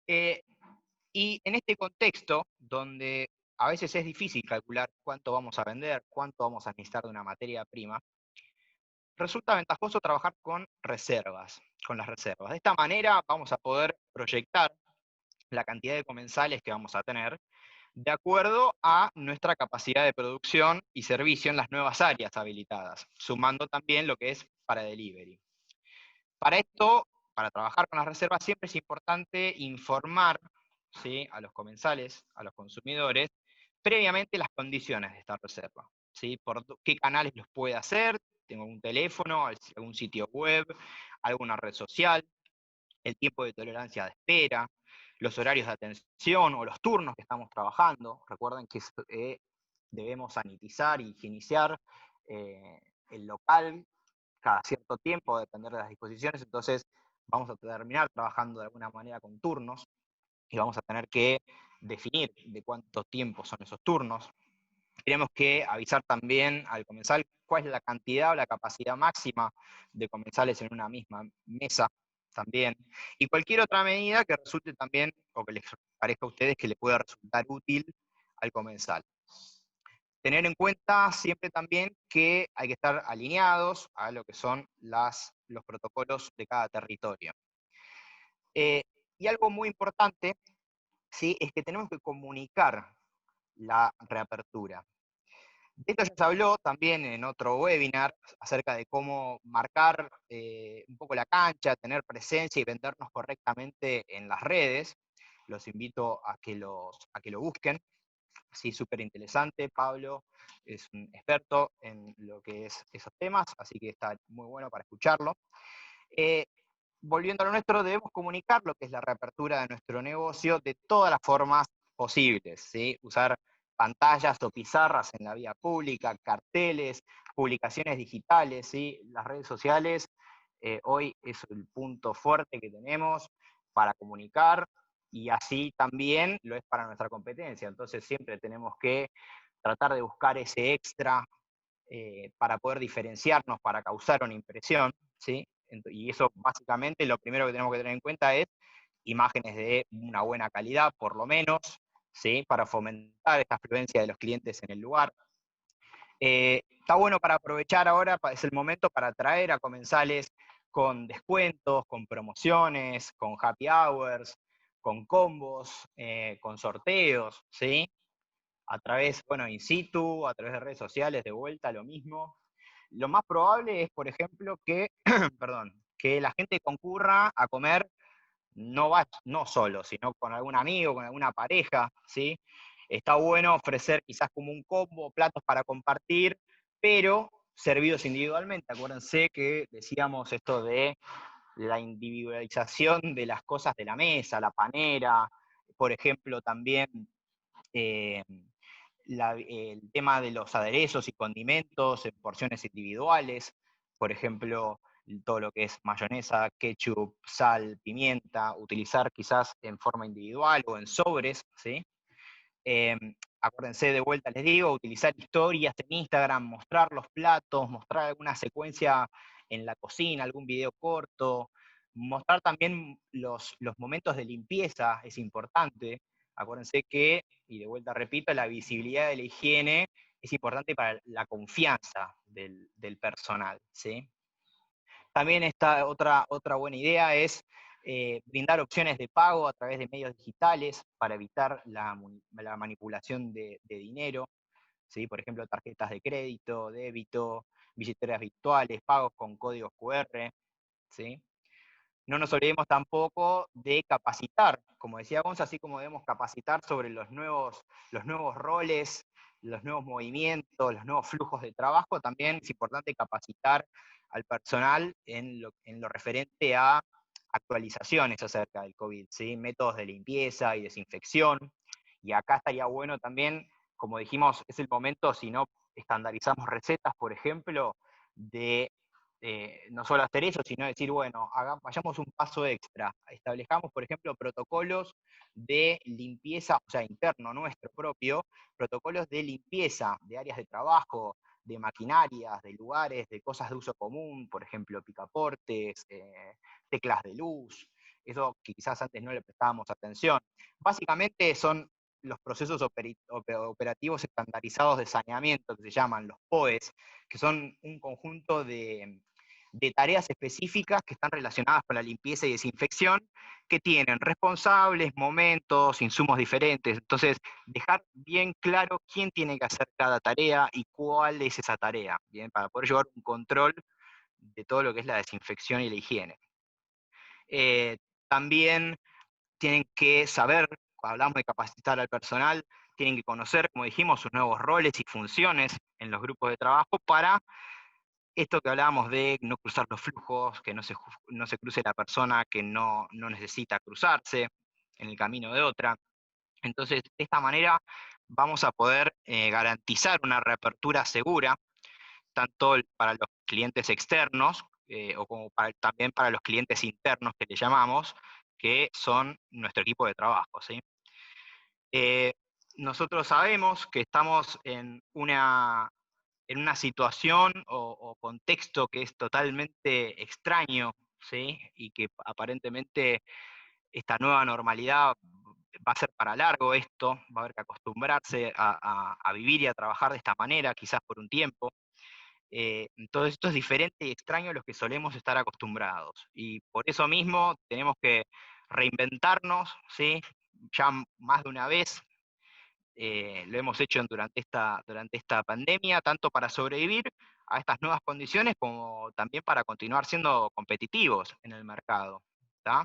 Y en este contexto, donde a veces es difícil calcular cuánto vamos a vender, cuánto vamos a necesitar de una materia prima, resulta ventajoso trabajar con reservas, con las reservas. De esta manera vamos a poder proyectar la cantidad de comensales que vamos a tener de acuerdo a nuestra capacidad de producción y servicio en las nuevas áreas habilitadas, sumando también lo que es para delivery. Para esto, para trabajar con las reservas, siempre es importante informar, ¿sí?, a los comensales, a los consumidores, previamente las condiciones de esta reserva, ¿sí? Por qué canales los puede hacer, tengo un teléfono, algún sitio web, alguna red social, el tiempo de tolerancia de espera, los horarios de atención o los turnos que estamos trabajando. Recuerden que debemos sanitizar y higienizar el local cada cierto tiempo, a depender de las disposiciones, entonces vamos a terminar trabajando de alguna manera con turnos y vamos a tener que definir de cuánto tiempo son esos turnos. Tenemos que avisar también al comensal cuál es la cantidad o la capacidad máxima de comensales en una misma mesa también. Y cualquier otra medida que resulte también, o que les parezca a ustedes que le pueda resultar útil al comensal. Tener en cuenta siempre también que hay que estar alineados a lo que son los protocolos de cada territorio. Y algo muy importante, ¿sí?, es que tenemos que comunicar la reapertura. De esto ya se habló también en otro webinar acerca de cómo marcar un poco la cancha, tener presencia y vendernos correctamente en las redes. Los invito a que lo busquen. Sí, súper interesante. Pablo es un experto en lo que es esos temas, así que está muy bueno para escucharlo. Volviendo a lo nuestro, debemos comunicar lo que es la reapertura de nuestro negocio de todas las formas posibles, ¿sí? Usar pantallas o pizarras en la vía pública, carteles, publicaciones digitales, ¿sí? Las redes sociales hoy es el punto fuerte que tenemos para comunicar, y así también lo es para nuestra competencia. Entonces siempre tenemos que tratar de buscar ese extra para poder diferenciarnos, para causar una impresión, ¿sí? Y eso básicamente lo primero que tenemos que tener en cuenta es imágenes de una buena calidad, por lo menos, ¿sí?, para fomentar esta afluencia de los clientes en el lugar. Está bueno para aprovechar ahora, es el momento para atraer a comensales con descuentos, con promociones, con happy hours, con combos, con sorteos, ¿sí? A través, bueno, in situ, a través de redes sociales, de vuelta, lo mismo. Lo más probable es, por ejemplo, que, perdón, que la gente concurra a comer no solo, sino con algún amigo, con alguna pareja, ¿sí? Está bueno ofrecer quizás como un combo, platos para compartir, pero servidos individualmente. Acuérdense que decíamos esto de la individualización de las cosas de la mesa, la panera, por ejemplo, también eh, el tema de los aderezos y condimentos en porciones individuales, por ejemplo, todo lo que es mayonesa, ketchup, sal, pimienta, utilizar quizás en forma individual o en sobres, ¿sí? Eh, Acuérdense, de vuelta les digo, utilizar historias en Instagram, mostrar los platos, mostrar alguna secuencia en la cocina, algún video corto, mostrar también los momentos de limpieza, es importante. Acuérdense que, y de vuelta repito, la visibilidad de la higiene es importante para la confianza del personal, ¿sí? También esta otra buena idea es brindar opciones de pago a través de medios digitales para evitar la manipulación de dinero, ¿sí? Por ejemplo, tarjetas de crédito, débito, billeteras virtuales, pagos con códigos QR, ¿sí? No nos olvidemos tampoco de capacitar, como decía Gonza, así como debemos capacitar sobre los nuevos roles, los nuevos movimientos, los nuevos flujos de trabajo, también es importante capacitar al personal en lo referente a actualizaciones acerca del COVID, ¿sí? Métodos de limpieza y desinfección. Y acá estaría bueno también, como dijimos, es el momento, si no estandarizamos recetas, por ejemplo, de no solo hacer eso, sino decir, bueno, vayamos un paso extra. Establezcamos, por ejemplo, protocolos de limpieza, o sea, interno nuestro propio, protocolos de limpieza de áreas de trabajo, de maquinarias, de lugares, de cosas de uso común, por ejemplo, picaportes, teclas de luz, eso que quizás antes no le prestábamos atención. Básicamente son los procesos operativos estandarizados de saneamiento, que se llaman los POEs, que son un conjunto de tareas específicas que están relacionadas con la limpieza y desinfección, que tienen responsables, momentos, insumos diferentes. Entonces, dejar bien claro quién tiene que hacer cada tarea y cuál es esa tarea, ¿bien? Para poder llevar un control de todo lo que es la desinfección y la higiene. También tienen que saber, cuando hablamos de capacitar al personal, tienen que conocer, como dijimos, sus nuevos roles y funciones en los grupos de trabajo para esto que hablábamos de no cruzar los flujos, que no se cruce la persona que no necesita cruzarse en el camino de otra. Entonces, de esta manera vamos a poder garantizar una reapertura segura, tanto para los clientes externos, o como también para los clientes internos que le llamamos, que son nuestro equipo de trabajo, ¿sí? Nosotros sabemos que estamos en una situación o contexto que es totalmente extraño, ¿sí? Y que aparentemente esta nueva normalidad va a ser para largo esto, va a haber que acostumbrarse a vivir y a trabajar de esta manera, quizás por un tiempo. Entonces esto es diferente y extraño a los que solemos estar acostumbrados. Y por eso mismo tenemos que reinventarnos, ¿sí? Ya más de una vez, lo hemos hecho durante esta pandemia, tanto para sobrevivir a estas nuevas condiciones como también para continuar siendo competitivos en el mercado, ¿tá?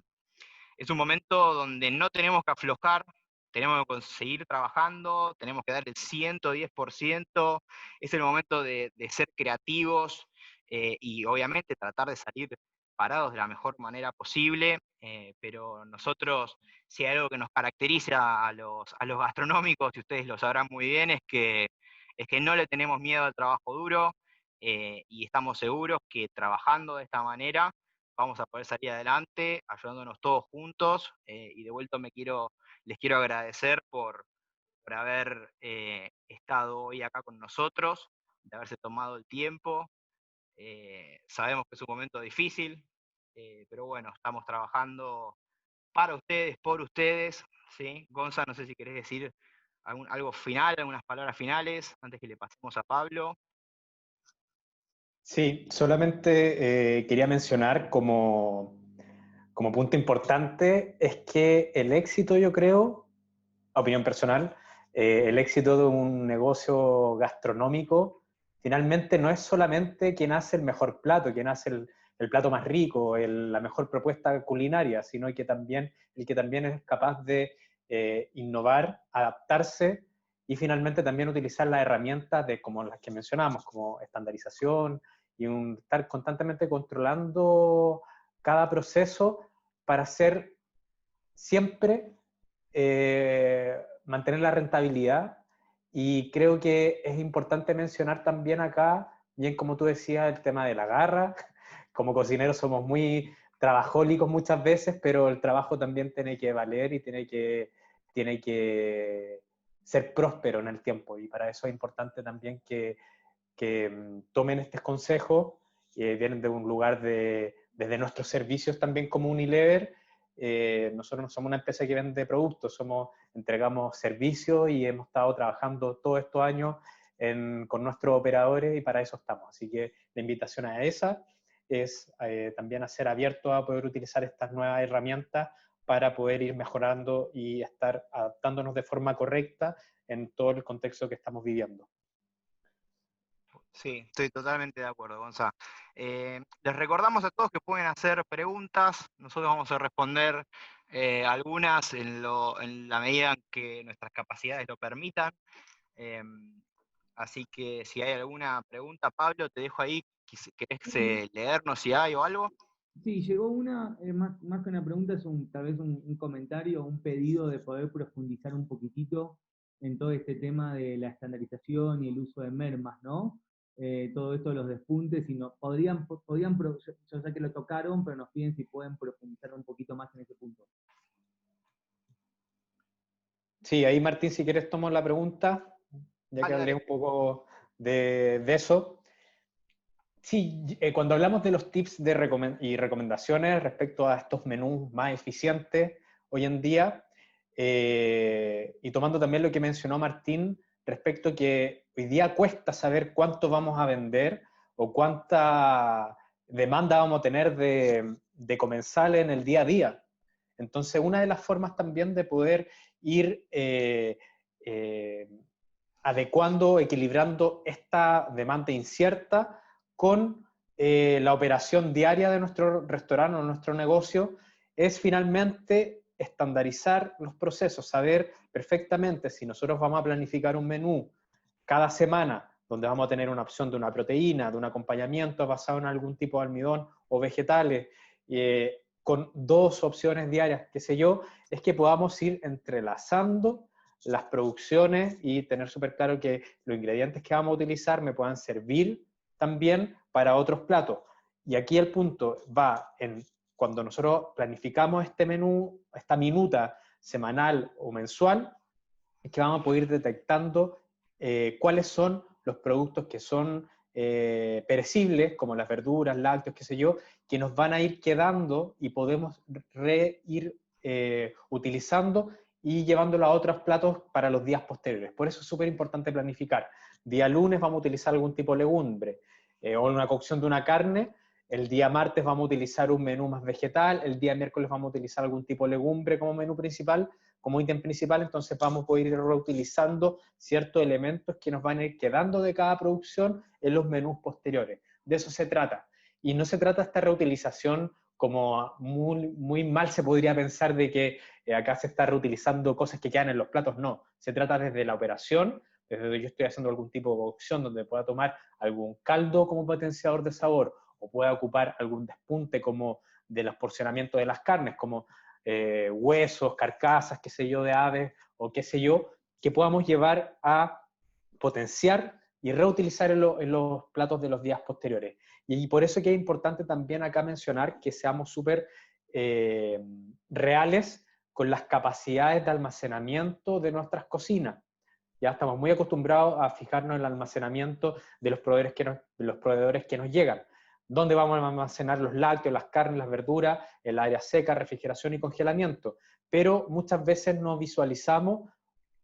Es un momento donde no tenemos que aflojar, tenemos que seguir trabajando, tenemos que dar el 110%, es el momento de ser creativos, y obviamente tratar de salir parados de la mejor manera posible, pero nosotros, si hay algo que nos caracteriza a los gastronómicos, y ustedes lo sabrán muy bien, es que no le tenemos miedo al trabajo duro, y estamos seguros que trabajando de esta manera vamos a poder salir adelante, ayudándonos todos juntos, y de vuelta les quiero agradecer por haber estado hoy acá con nosotros, de haberse tomado el tiempo. Sabemos que es un momento difícil, pero bueno, estamos trabajando para ustedes, por ustedes, ¿sí? Gonza, no sé si querés decir algo final, algunas palabras finales, antes que le pasemos a Pablo. Sí, solamente quería mencionar como punto importante es que el éxito, yo creo, opinión personal, el éxito de un negocio gastronómico finalmente no es solamente quien hace el mejor plato, quien hace el plato más rico, la mejor propuesta culinaria, sino el que también es capaz de innovar, adaptarse y finalmente también utilizar las herramientas de como las que mencionamos, como estandarización y estar constantemente controlando cada proceso para hacer siempre mantener la rentabilidad. Y creo que es importante mencionar también acá, bien como tú decías, el tema de la garra. Como cocineros somos muy trabajólicos muchas veces, pero el trabajo también tiene que valer y tiene que ser próspero en el tiempo. Y para eso es importante también que tomen estos consejos, vienen de un lugar desde nuestros servicios también como Unilever. Nosotros no somos una empresa que vende productos, entregamos servicios y hemos estado trabajando todos estos años con nuestros operadores y para eso estamos. Así que la invitación a esa es también a ser abierto a poder utilizar estas nuevas herramientas para poder ir mejorando y estar adaptándonos de forma correcta en todo el contexto que estamos viviendo. Sí, estoy totalmente de acuerdo, Gonza. Les recordamos a todos que pueden hacer preguntas, nosotros vamos a responder algunas en la medida en que nuestras capacidades lo permitan. Así que si hay alguna pregunta, Pablo, te dejo ahí. ¿Querés leernos si hay o algo? Sí, llegó una, más que una pregunta, es tal vez un comentario, un pedido de poder profundizar un poquitito en todo este tema de la estandarización y el uso de mermas, ¿no? todo esto de los despuntes, y yo sé que lo tocaron, pero nos piden si pueden profundizar un poquito más en ese punto. Sí, ahí Martín, si quieres tomo la pregunta, ya que hablé un poco de eso. Sí, cuando hablamos de los tips y recomendaciones respecto a estos menús más eficientes hoy en día, y tomando también lo que mencionó Martín respecto a que hoy día cuesta saber cuánto vamos a vender o cuánta demanda vamos a tener de comensales en el día a día. Entonces, una de las formas también de poder ir adecuando, equilibrando esta demanda incierta con la operación diaria de nuestro restaurante o nuestro negocio, es finalmente estandarizar los procesos, saber perfectamente si nosotros vamos a planificar un menú cada semana, donde vamos a tener una opción de una proteína, de un acompañamiento basado en algún tipo de almidón o vegetales, con 2 opciones diarias, qué sé yo, es que podamos ir entrelazando las producciones y tener súper claro que los ingredientes que vamos a utilizar me puedan servir también para otros platos. Y aquí el punto va en cuando nosotros planificamos este menú, esta minuta semanal o mensual, es que vamos a poder ir detectando cuáles son los productos que son perecibles, como las verduras, lácteos, qué sé yo, que nos van a ir quedando y podemos ir utilizando y llevándolo a otros platos para los días posteriores. Por eso es súper importante planificar. Día lunes vamos a utilizar algún tipo de legumbre o una cocción de una carne. El día martes vamos a utilizar un menú más vegetal. El día miércoles vamos a utilizar algún tipo de legumbre como menú principal, como ítem principal. Entonces vamos a poder ir reutilizando ciertos elementos que nos van a ir quedando de cada producción en los menús posteriores. De eso se trata. Y no se trata de esta reutilización como muy mal se podría pensar de que acá se está reutilizando cosas que quedan en los platos. No, se trata desde la operación, desde donde yo estoy haciendo algún tipo de cocción donde pueda tomar algún caldo como potenciador de sabor o pueda ocupar algún despunte como de los porcionamientos de las carnes, como huesos, carcasas, qué sé yo, de aves o qué sé yo, que podamos llevar a potenciar y reutilizar en los platos de los días posteriores. Y por eso que es importante también acá mencionar que seamos súper reales con las capacidades de almacenamiento de nuestras cocinas. Ya estamos muy acostumbrados a fijarnos en el almacenamiento de los proveedores que nos llegan. ¿Dónde vamos a almacenar los lácteos, las carnes, las verduras? En el área seca, refrigeración y congelamiento. Pero muchas veces no visualizamos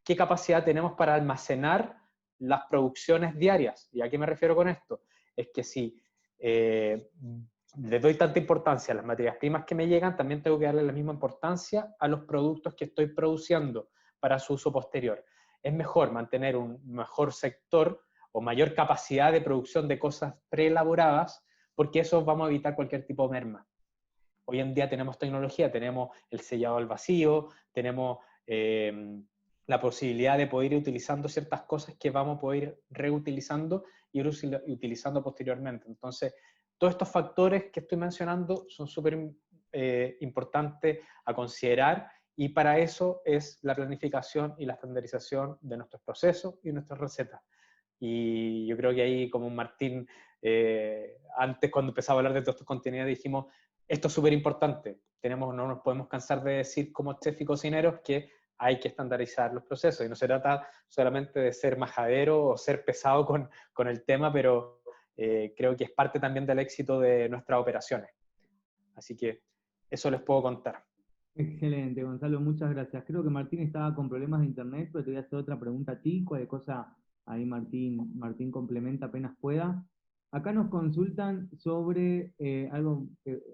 qué capacidad tenemos para almacenar las producciones diarias. ¿Y a qué me refiero con esto? Es que si le doy tanta importancia a las materias primas que me llegan, también tengo que darle la misma importancia a los productos que estoy produciendo para su uso posterior. Es mejor mantener un mejor sector o mayor capacidad de producción de cosas preelaboradas, porque eso vamos a evitar cualquier tipo de merma. Hoy en día tenemos tecnología, tenemos el sellado al vacío, tenemos la posibilidad de poder ir utilizando ciertas cosas que vamos a poder ir reutilizando y ir utilizando posteriormente. Entonces, todos estos factores que estoy mencionando son súper importantes a considerar y para eso es la planificación y la estandarización de nuestros procesos y nuestras recetas. Y yo creo que ahí, como Martín, antes cuando empezaba a hablar de todos estos contenidos, dijimos, esto es súper importante. No nos podemos cansar de decir como chef y cocineros que hay que estandarizar los procesos. Y no se trata solamente de ser majadero o ser pesado con el tema, pero creo que es parte también del éxito de nuestras operaciones. Así que eso les puedo contar. Excelente, Gonzalo, muchas gracias. Creo que Martín estaba con problemas de internet, pero te voy a hacer otra pregunta a ti. Cualquier cosa ahí Martín complementa apenas pueda. Acá nos consultan sobre algo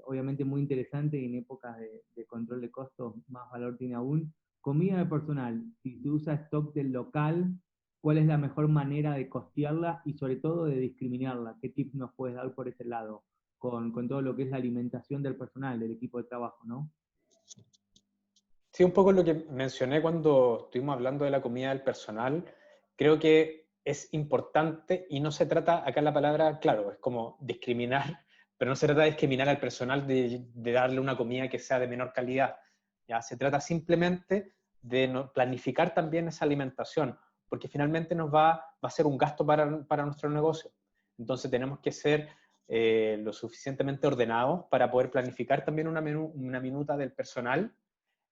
obviamente muy interesante y en épocas de control de costos más valor tiene aún. Comida de personal, si se usa stock del local, ¿cuál es la mejor manera de costearla y sobre todo de discriminarla? ¿Qué tips nos puedes dar por ese lado con todo lo que es la alimentación del personal, del equipo de trabajo, ¿no? Sí, un poco lo que mencioné cuando estuvimos hablando de la comida del personal, creo que es importante y no se trata, acá la palabra, claro, es como discriminar, pero no se trata de discriminar al personal de darle una comida que sea de menor calidad, ¿ya? Se trata simplemente de planificar también esa alimentación, porque finalmente va a ser un gasto para nuestro negocio. Entonces tenemos que ser lo suficientemente ordenados para poder planificar también una minuta del personal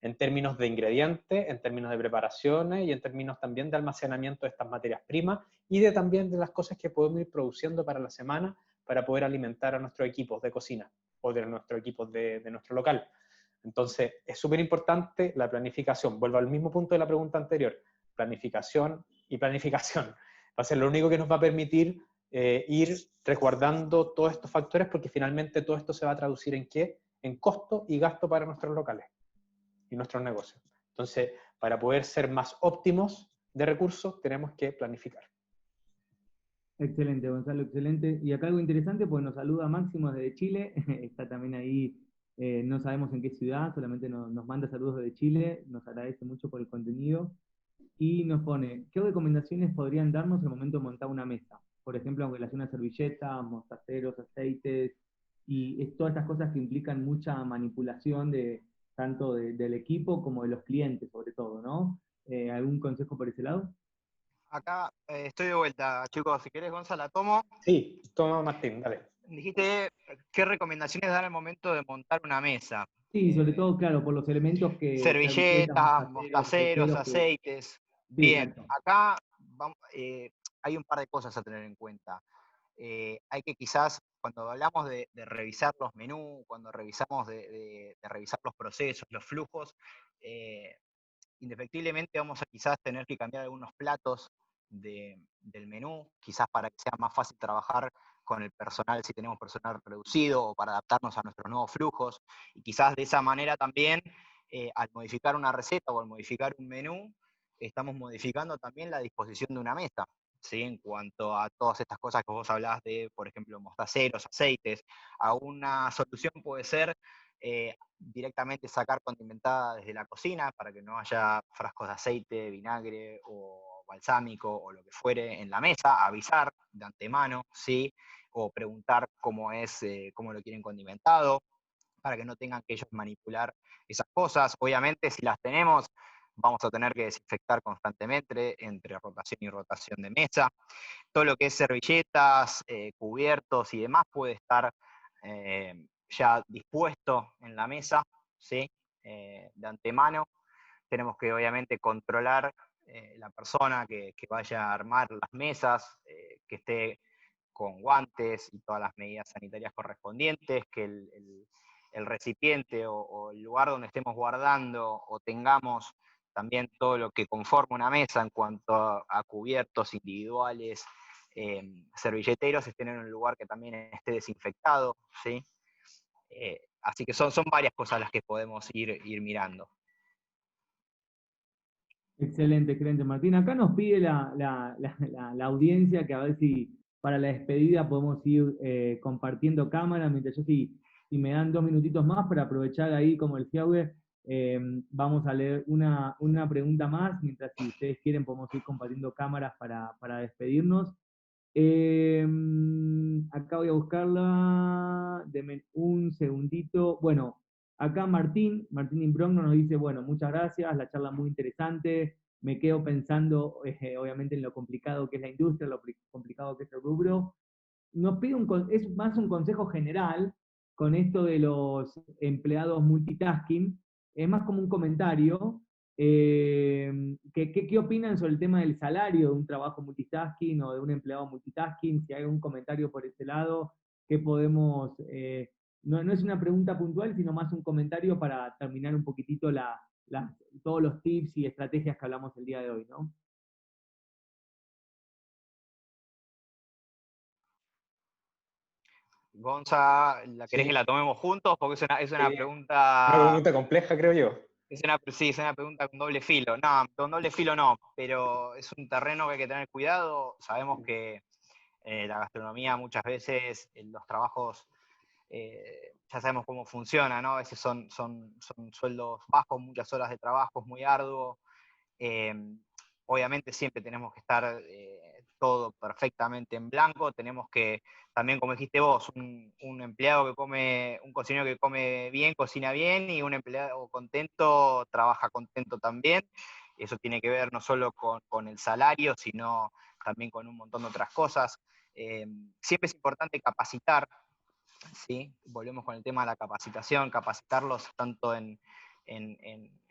en términos de ingredientes, en términos de preparaciones y en términos también de almacenamiento de estas materias primas y también de las cosas que podemos ir produciendo para la semana para poder alimentar a nuestros equipos de cocina o de nuestros equipos de nuestro local. Entonces, es súper importante la planificación. Vuelvo al mismo punto de la pregunta anterior. Planificación y planificación. Va a ser lo único que nos va a permitir ir resguardando todos estos factores, porque finalmente todo esto se va a traducir ¿en qué? En costo y gasto para nuestros locales y nuestros negocios. Entonces, para poder ser más óptimos de recursos, tenemos que planificar. Excelente, Gonzalo, excelente. Y acá algo interesante, pues nos saluda Máximo desde Chile, está también ahí, no sabemos en qué ciudad, solamente nos manda saludos desde Chile, nos agradece mucho por el contenido, y nos pone, ¿qué recomendaciones podrían darnos al momento de montar una mesa? Por ejemplo, en relación a servilletas, mostaceros, aceites, y todas estas cosas que implican mucha manipulación tanto del equipo como de los clientes, sobre todo, ¿no? ¿Algún consejo por ese lado? Acá estoy de vuelta, chicos. Si querés, Gonzalo, la tomo. Sí, toma Martín, dale. Dijiste, ¿qué recomendaciones dar al momento de montar una mesa? Sí, sobre todo, claro, por los elementos servilletas, Servilletas, mostaceros, mostaceros, aceites. sí, Bien, exacto. acá hay un par de cosas a tener en cuenta. Hay que quizás, cuando hablamos de revisar los menús, cuando revisamos de revisar los procesos, los flujos, indefectiblemente vamos a quizás tener que cambiar algunos platos del menú, quizás para que sea más fácil trabajar con el personal si tenemos personal reducido o para adaptarnos a nuestros nuevos flujos. Y quizás de esa manera también, al modificar una receta o al modificar un menú, estamos modificando también la disposición de una mesa. ¿Sí? En cuanto a todas estas cosas que vos hablás de, por ejemplo, mostaceros, aceites, a una solución puede ser directamente sacar condimentada desde la cocina para que no haya frascos de aceite, vinagre o balsámico o lo que fuere en la mesa, avisar de antemano, ¿sí? O preguntar cómo cómo lo quieren condimentado, para que no tengan que ellos manipular esas cosas. Obviamente, si las tenemos, vamos a tener que desinfectar constantemente entre rotación y rotación de mesa. Todo lo que es servilletas, cubiertos y demás puede estar ya dispuesto en la mesa, ¿sí? De antemano. Tenemos que obviamente controlar la persona que vaya a armar las mesas, que esté con guantes y todas las medidas sanitarias correspondientes, que el recipiente o el lugar donde estemos guardando o tengamos también todo lo que conforma una mesa en cuanto a cubiertos individuales, servilleteros, estén en un lugar que también esté desinfectado, ¿sí? Así que son varias cosas las que podemos ir mirando. Excelente, excelente, Martín. Acá nos pide la audiencia que a ver si para la despedida podemos ir compartiendo cámara, mientras si me dan 2 minutitos más para aprovechar ahí, como el Aue, vamos a leer una pregunta más, mientras si ustedes quieren podemos ir compartiendo cámaras para despedirnos. Acá voy a buscarla, denme un segundito. Bueno, acá Martín Imbrogno nos dice, bueno, muchas gracias, la charla muy interesante, me quedo pensando obviamente en lo complicado que es la industria, lo complicado que es el rubro. Nos pide es más un consejo general con esto de los empleados multitasking, es más como un comentario. ¿Qué opinan sobre el tema del salario de un trabajo multitasking o de un empleado multitasking? Si hay un comentario por ese lado, ¿qué podemos...? No es una pregunta puntual, sino más un comentario para terminar un poquitito todos los tips y estrategias que hablamos el día de hoy, ¿no? Gonza, ¿querés que Sí, la tomemos juntos? Porque es una sí. Una pregunta. pregunta compleja, creo yo. Sí, es una pregunta con doble filo. No, con doble filo no, pero es un terreno que hay que tener cuidado. Sabemos que la gastronomía muchas veces, los trabajos, ya sabemos cómo funciona, ¿no? A veces son sueldos bajos, muchas horas de trabajo, es muy arduo. Eh, Obviamente siempre tenemos que estar todo perfectamente en blanco, tenemos que, también como dijiste vos, un empleado que come, un cocinero que come bien, cocina bien, y un empleado contento, trabaja contento también. Eso tiene que ver no solo con el salario, sino también con un montón de otras cosas. Siempre es importante capacitar, ¿sí? Volvemos con el tema de la capacitación, capacitarlos tanto en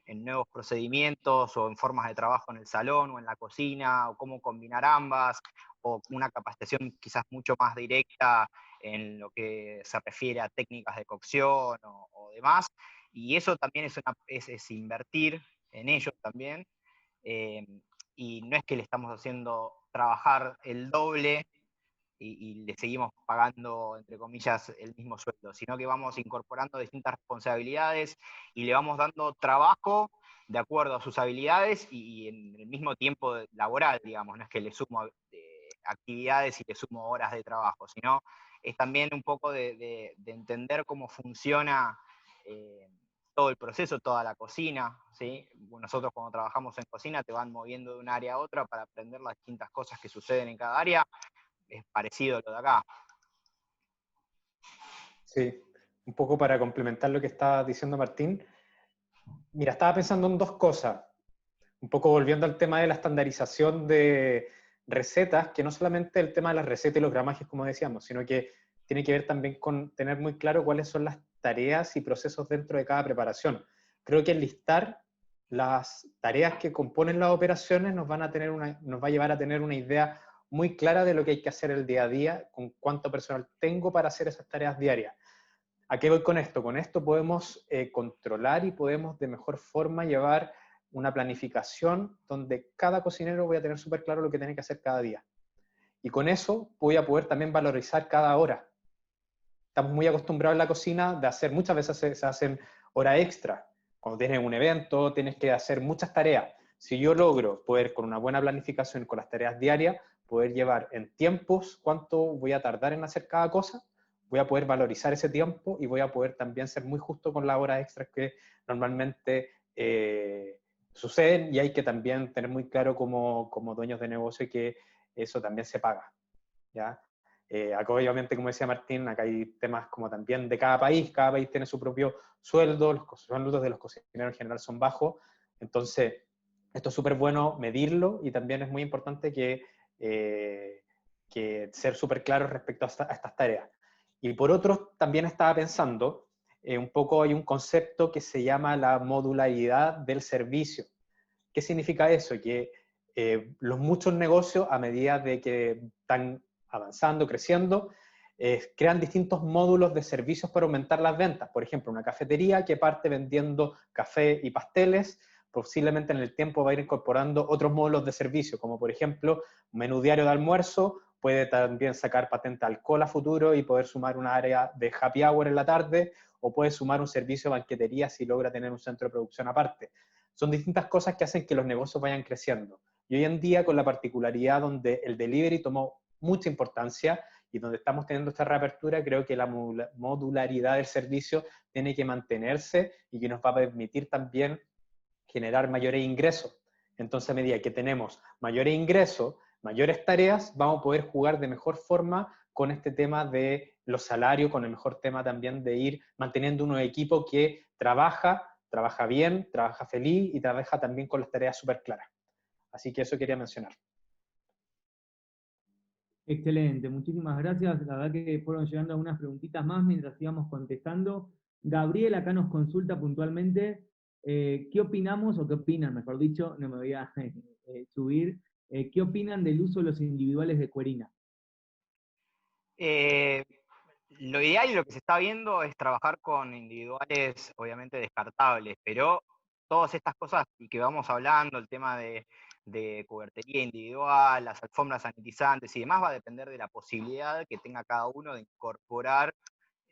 nuevos procedimientos o en formas de trabajo en el salón o en la cocina, o cómo combinar ambas, o una capacitación quizás mucho más directa en lo que se refiere a técnicas de cocción o demás. Y eso también es invertir en ellos también. eh, y no es que le estamos haciendo trabajar el doble y le seguimos pagando, entre comillas, el mismo sueldo, sino que vamos incorporando distintas responsabilidades y le vamos dando trabajo de acuerdo a sus habilidades y en el mismo tiempo laboral, digamos, no es que le sumo actividades y le sumo horas de trabajo, sino es también un poco de entender cómo funciona todo el proceso, toda la cocina, ¿sí? Nosotros cuando trabajamos en cocina te van moviendo de un área a otra para aprender las distintas cosas que suceden en cada área. Es parecido a lo de acá. Sí, un poco para complementar lo que estaba diciendo Martín. Mira, estaba pensando en dos cosas. Un poco volviendo al tema de la estandarización de recetas, que no solamente el tema de las recetas y los gramajes, como decíamos, sino que tiene que ver también con tener muy claro cuáles son las tareas y procesos dentro de cada preparación. Creo que enlistar las tareas que componen las operaciones nos va a llevar a tener una idea muy clara de lo que hay que hacer el día a día, con cuánto personal tengo para hacer esas tareas diarias. ¿A qué voy con esto? Con esto podemos controlar y podemos de mejor forma llevar una planificación donde cada cocinero voy a tener súper claro lo que tiene que hacer cada día. Y con eso voy a poder también valorizar cada hora. Estamos muy acostumbrados en la cocina de hacer, muchas veces se hacen hora extra. Cuando tienes un evento, tienes que hacer muchas tareas. Si yo logro poder, con una buena planificación, con las tareas diarias, poder llevar en tiempos cuánto voy a tardar en hacer cada cosa, voy a poder valorizar ese tiempo y voy a poder también ser muy justo con las horas extras que normalmente suceden, y hay que también tener muy claro como dueños de negocio que eso también se paga, ¿ya? Acá obviamente, como decía Martín, acá hay temas como también de cada país tiene su propio sueldo, los sueldos de los cocineros en general son bajos, entonces esto es súper bueno medirlo, y también es muy importante que ser súper claros respecto a estas tareas. Y por otro, también estaba pensando, un poco hay un concepto que se llama la modularidad del servicio. ¿Qué significa eso? Que los muchos negocios, a medida de que están avanzando, creciendo, crean distintos módulos de servicios para aumentar las ventas. Por ejemplo, una cafetería que parte vendiendo café y pasteles, posiblemente en el tiempo va a ir incorporando otros módulos de servicio, como por ejemplo, un menú diario de almuerzo, puede también sacar patente alcohol a futuro y poder sumar un área de happy hour en la tarde, o puede sumar un servicio de banquetería si logra tener un centro de producción aparte. Son distintas cosas que hacen que los negocios vayan creciendo. Y hoy en día, con la particularidad donde el delivery tomó mucha importancia y donde estamos teniendo esta reapertura, creo que la modularidad del servicio tiene que mantenerse y que nos va a permitir también generar mayores ingresos. Entonces, a medida que tenemos mayores ingresos, mayores tareas, vamos a poder jugar de mejor forma con este tema de los salarios, con el mejor tema también de ir manteniendo un equipo que trabaja bien, trabaja feliz y trabaja también con las tareas súper claras. Así que eso quería mencionar. Excelente, muchísimas gracias. La verdad que fueron llegando algunas preguntitas más mientras íbamos contestando. Gabriel acá nos consulta puntualmente qué opinamos, o qué opinan, mejor dicho, no me voy a subir, qué opinan del uso de los individuales de Cuerina. Lo ideal y lo que se está viendo es trabajar con individuales, obviamente descartables, pero todas estas cosas y que vamos hablando, el tema de cubertería individual, las alfombras sanitizantes y demás, va a depender de la posibilidad que tenga cada uno de incorporar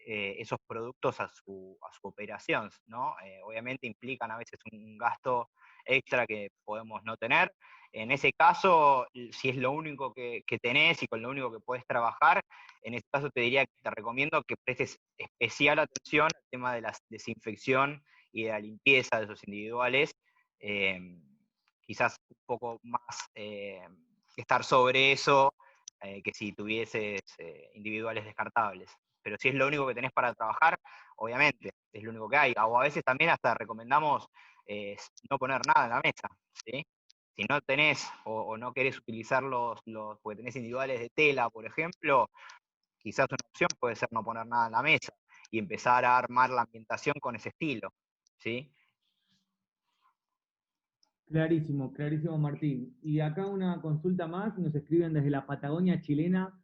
esos productos a su operación, ¿no? Obviamente implican a veces un gasto extra que podemos no tener. En ese caso, si es lo único que tenés y con lo único que podés trabajar, en ese caso te recomiendo que prestes especial atención al tema de la desinfección y de la limpieza de esos individuales. Quizás un poco más estar sobre eso que si tuvieses individuales descartables. Pero si es lo único que tenés para trabajar, obviamente, es lo único que hay. O a veces también hasta recomendamos no poner nada en la mesa, ¿sí? Si no tenés o no querés utilizar porque tenés individuales de tela, por ejemplo, quizás una opción puede ser no poner nada en la mesa y empezar a armar la ambientación con ese estilo, ¿sí? Clarísimo, clarísimo, Martín. Y acá una consulta más, nos escriben desde la Patagonia chilena,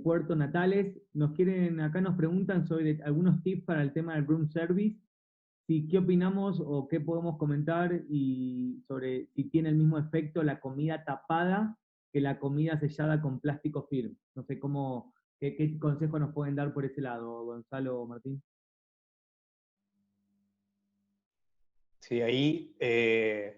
Puerto Natales. Acá nos preguntan sobre algunos tips para el tema del room service, si qué opinamos o qué podemos comentar y sobre si tiene el mismo efecto la comida tapada que la comida sellada con plástico film. No sé qué consejo nos pueden dar por ese lado, Gonzalo o Martín. Sí, ahí,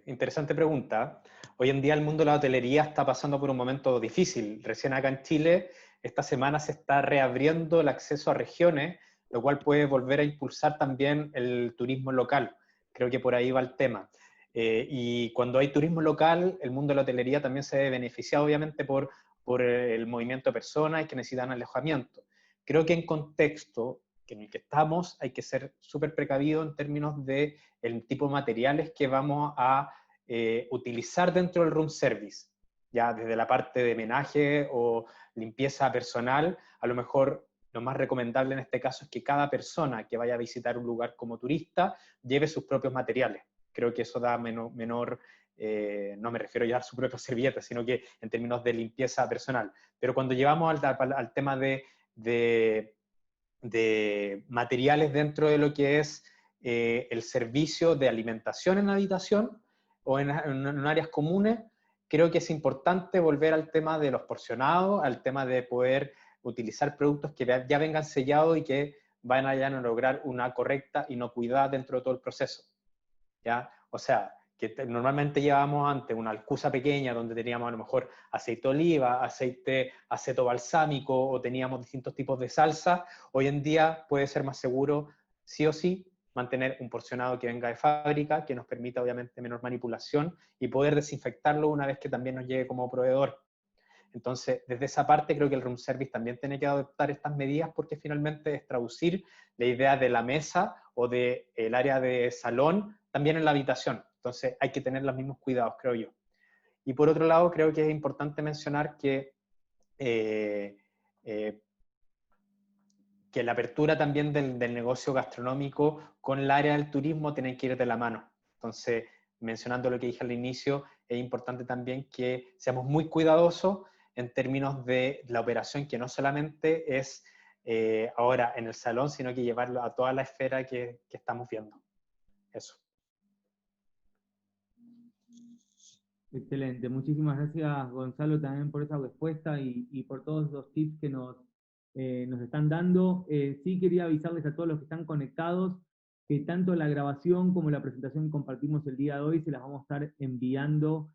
interesante pregunta. Hoy en día el mundo de la hotelería está pasando por un momento difícil. Recién acá en Chile, esta semana se está reabriendo el acceso a regiones, lo cual puede volver a impulsar también el turismo local. Creo que por ahí va el tema. Y cuando hay turismo local, el mundo de la hotelería también se ve beneficiado, obviamente, por el movimiento de personas que necesitan alojamiento. Creo que en contexto en el que estamos hay que ser súper precavido en términos de el tipo de materiales que vamos a utilizar dentro del room service, ya desde la parte de menaje o limpieza personal. A lo mejor lo más recomendable en este caso es que cada persona que vaya a visitar un lugar como turista lleve sus propios materiales. Creo que eso da menor no me refiero ya a su propia servilleta, sino que en términos de limpieza personal. Pero cuando llevamos al tema de materiales dentro de lo que es el servicio de alimentación en habitación o en áreas comunes, creo que es importante volver al tema de los porcionados, al tema de poder utilizar productos que ya vengan sellados y que vayan a lograr una correcta inocuidad dentro de todo el proceso, ¿ya? O sea, que normalmente llevábamos antes una alcusa pequeña donde teníamos a lo mejor aceite de oliva, aceite aceto balsámico o teníamos distintos tipos de salsa. Hoy en día puede ser más seguro, sí o sí, mantener un porcionado que venga de fábrica, que nos permita obviamente menor manipulación y poder desinfectarlo una vez que también nos llegue como proveedor. Entonces, desde esa parte creo que el room service también tiene que adoptar estas medidas porque finalmente es traducir la idea de la mesa o del área de salón también en la habitación. Entonces, hay que tener los mismos cuidados, creo yo. Y por otro lado, creo que es importante mencionar eh, eh, que la apertura también del negocio gastronómico con el área del turismo tienen que ir de la mano. Entonces, mencionando lo que dije al inicio, es importante también que seamos muy cuidadosos en términos de la operación, que no solamente es ahora en el salón, sino que llevarlo a toda la esfera que estamos viendo. Eso. Excelente, muchísimas gracias Gonzalo también por esa respuesta y por todos los tips que nos están dando. Sí quería avisarles a todos los que están conectados que tanto la grabación como la presentación que compartimos el día de hoy se las vamos a estar enviando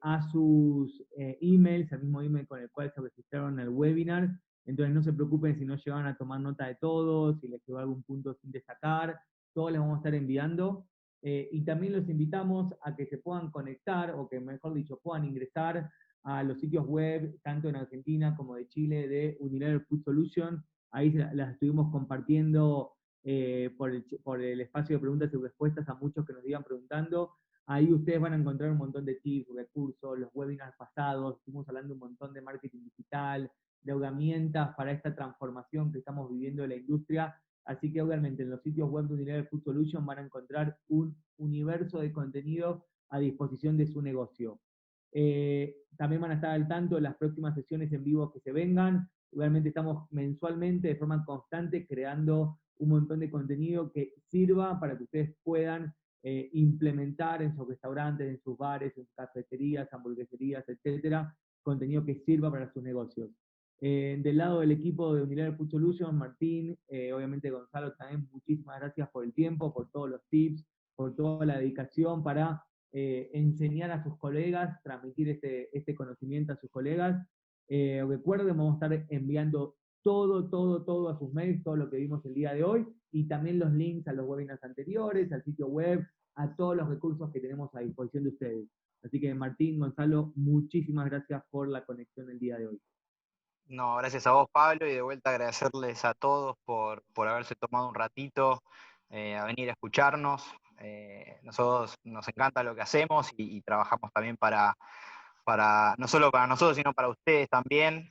a sus emails, al mismo email con el cual se registraron al webinar. Entonces no se preocupen si no llegan a tomar nota de todo, si les quedó algún punto sin destacar, todos les vamos a estar enviando. Y también los invitamos a que se puedan conectar, o que mejor dicho, puedan ingresar a los sitios web, tanto en Argentina como de Chile, de Unilever Food Solutions. Ahí las estuvimos compartiendo por el espacio de preguntas y respuestas a muchos que nos iban preguntando. Ahí ustedes van a encontrar un montón de tips, recursos, los webinars pasados, estuvimos hablando un montón de marketing digital, de herramientas para esta transformación que estamos viviendo en la industria. Así que obviamente en los sitios web de Unilever Food Solutions van a encontrar un universo de contenido a disposición de su negocio. También van a estar al tanto de las próximas sesiones en vivo que se vengan. Realmente estamos mensualmente, de forma constante, creando un montón de contenido que sirva para que ustedes puedan implementar en sus restaurantes, en sus bares, en sus cafeterías, hamburgueserías, etcétera, contenido que sirva para sus negocios. Del lado del equipo de Unilever Food Solutions, Martín, obviamente Gonzalo también, muchísimas gracias por el tiempo, por todos los tips, por toda la dedicación para enseñar a sus colegas, transmitir este conocimiento a sus colegas. Recuerden, vamos a estar enviando todo a sus mails, todo lo que vimos el día de hoy, y también los links a los webinars anteriores, al sitio web, a todos los recursos que tenemos a disposición de ustedes. Así que Martín, Gonzalo, muchísimas gracias por la conexión el día de hoy. No, gracias a vos, Pablo, y de vuelta agradecerles a todos por haberse tomado un ratito a venir a escucharnos. Nosotros nos encanta lo que hacemos y trabajamos también no solo para nosotros, sino para ustedes también,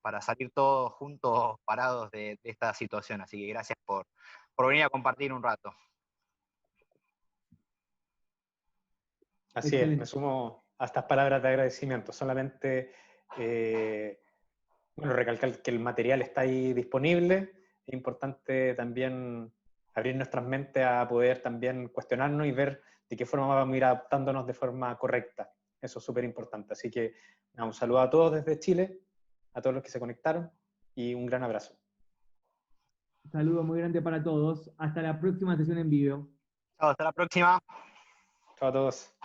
para salir todos juntos parados de esta situación. Así que gracias por venir a compartir un rato. Así es, me sumo a estas palabras de agradecimiento. Solamente, recalcar que el material está ahí disponible. Es importante también abrir nuestras mentes a poder también cuestionarnos y ver de qué forma vamos a ir adaptándonos de forma correcta. Eso es súper importante. Así que un saludo a todos desde Chile, a todos los que se conectaron y un gran abrazo. Un saludo muy grande para todos. Hasta la próxima sesión en vivo. Chao, hasta la próxima. Chao a todos.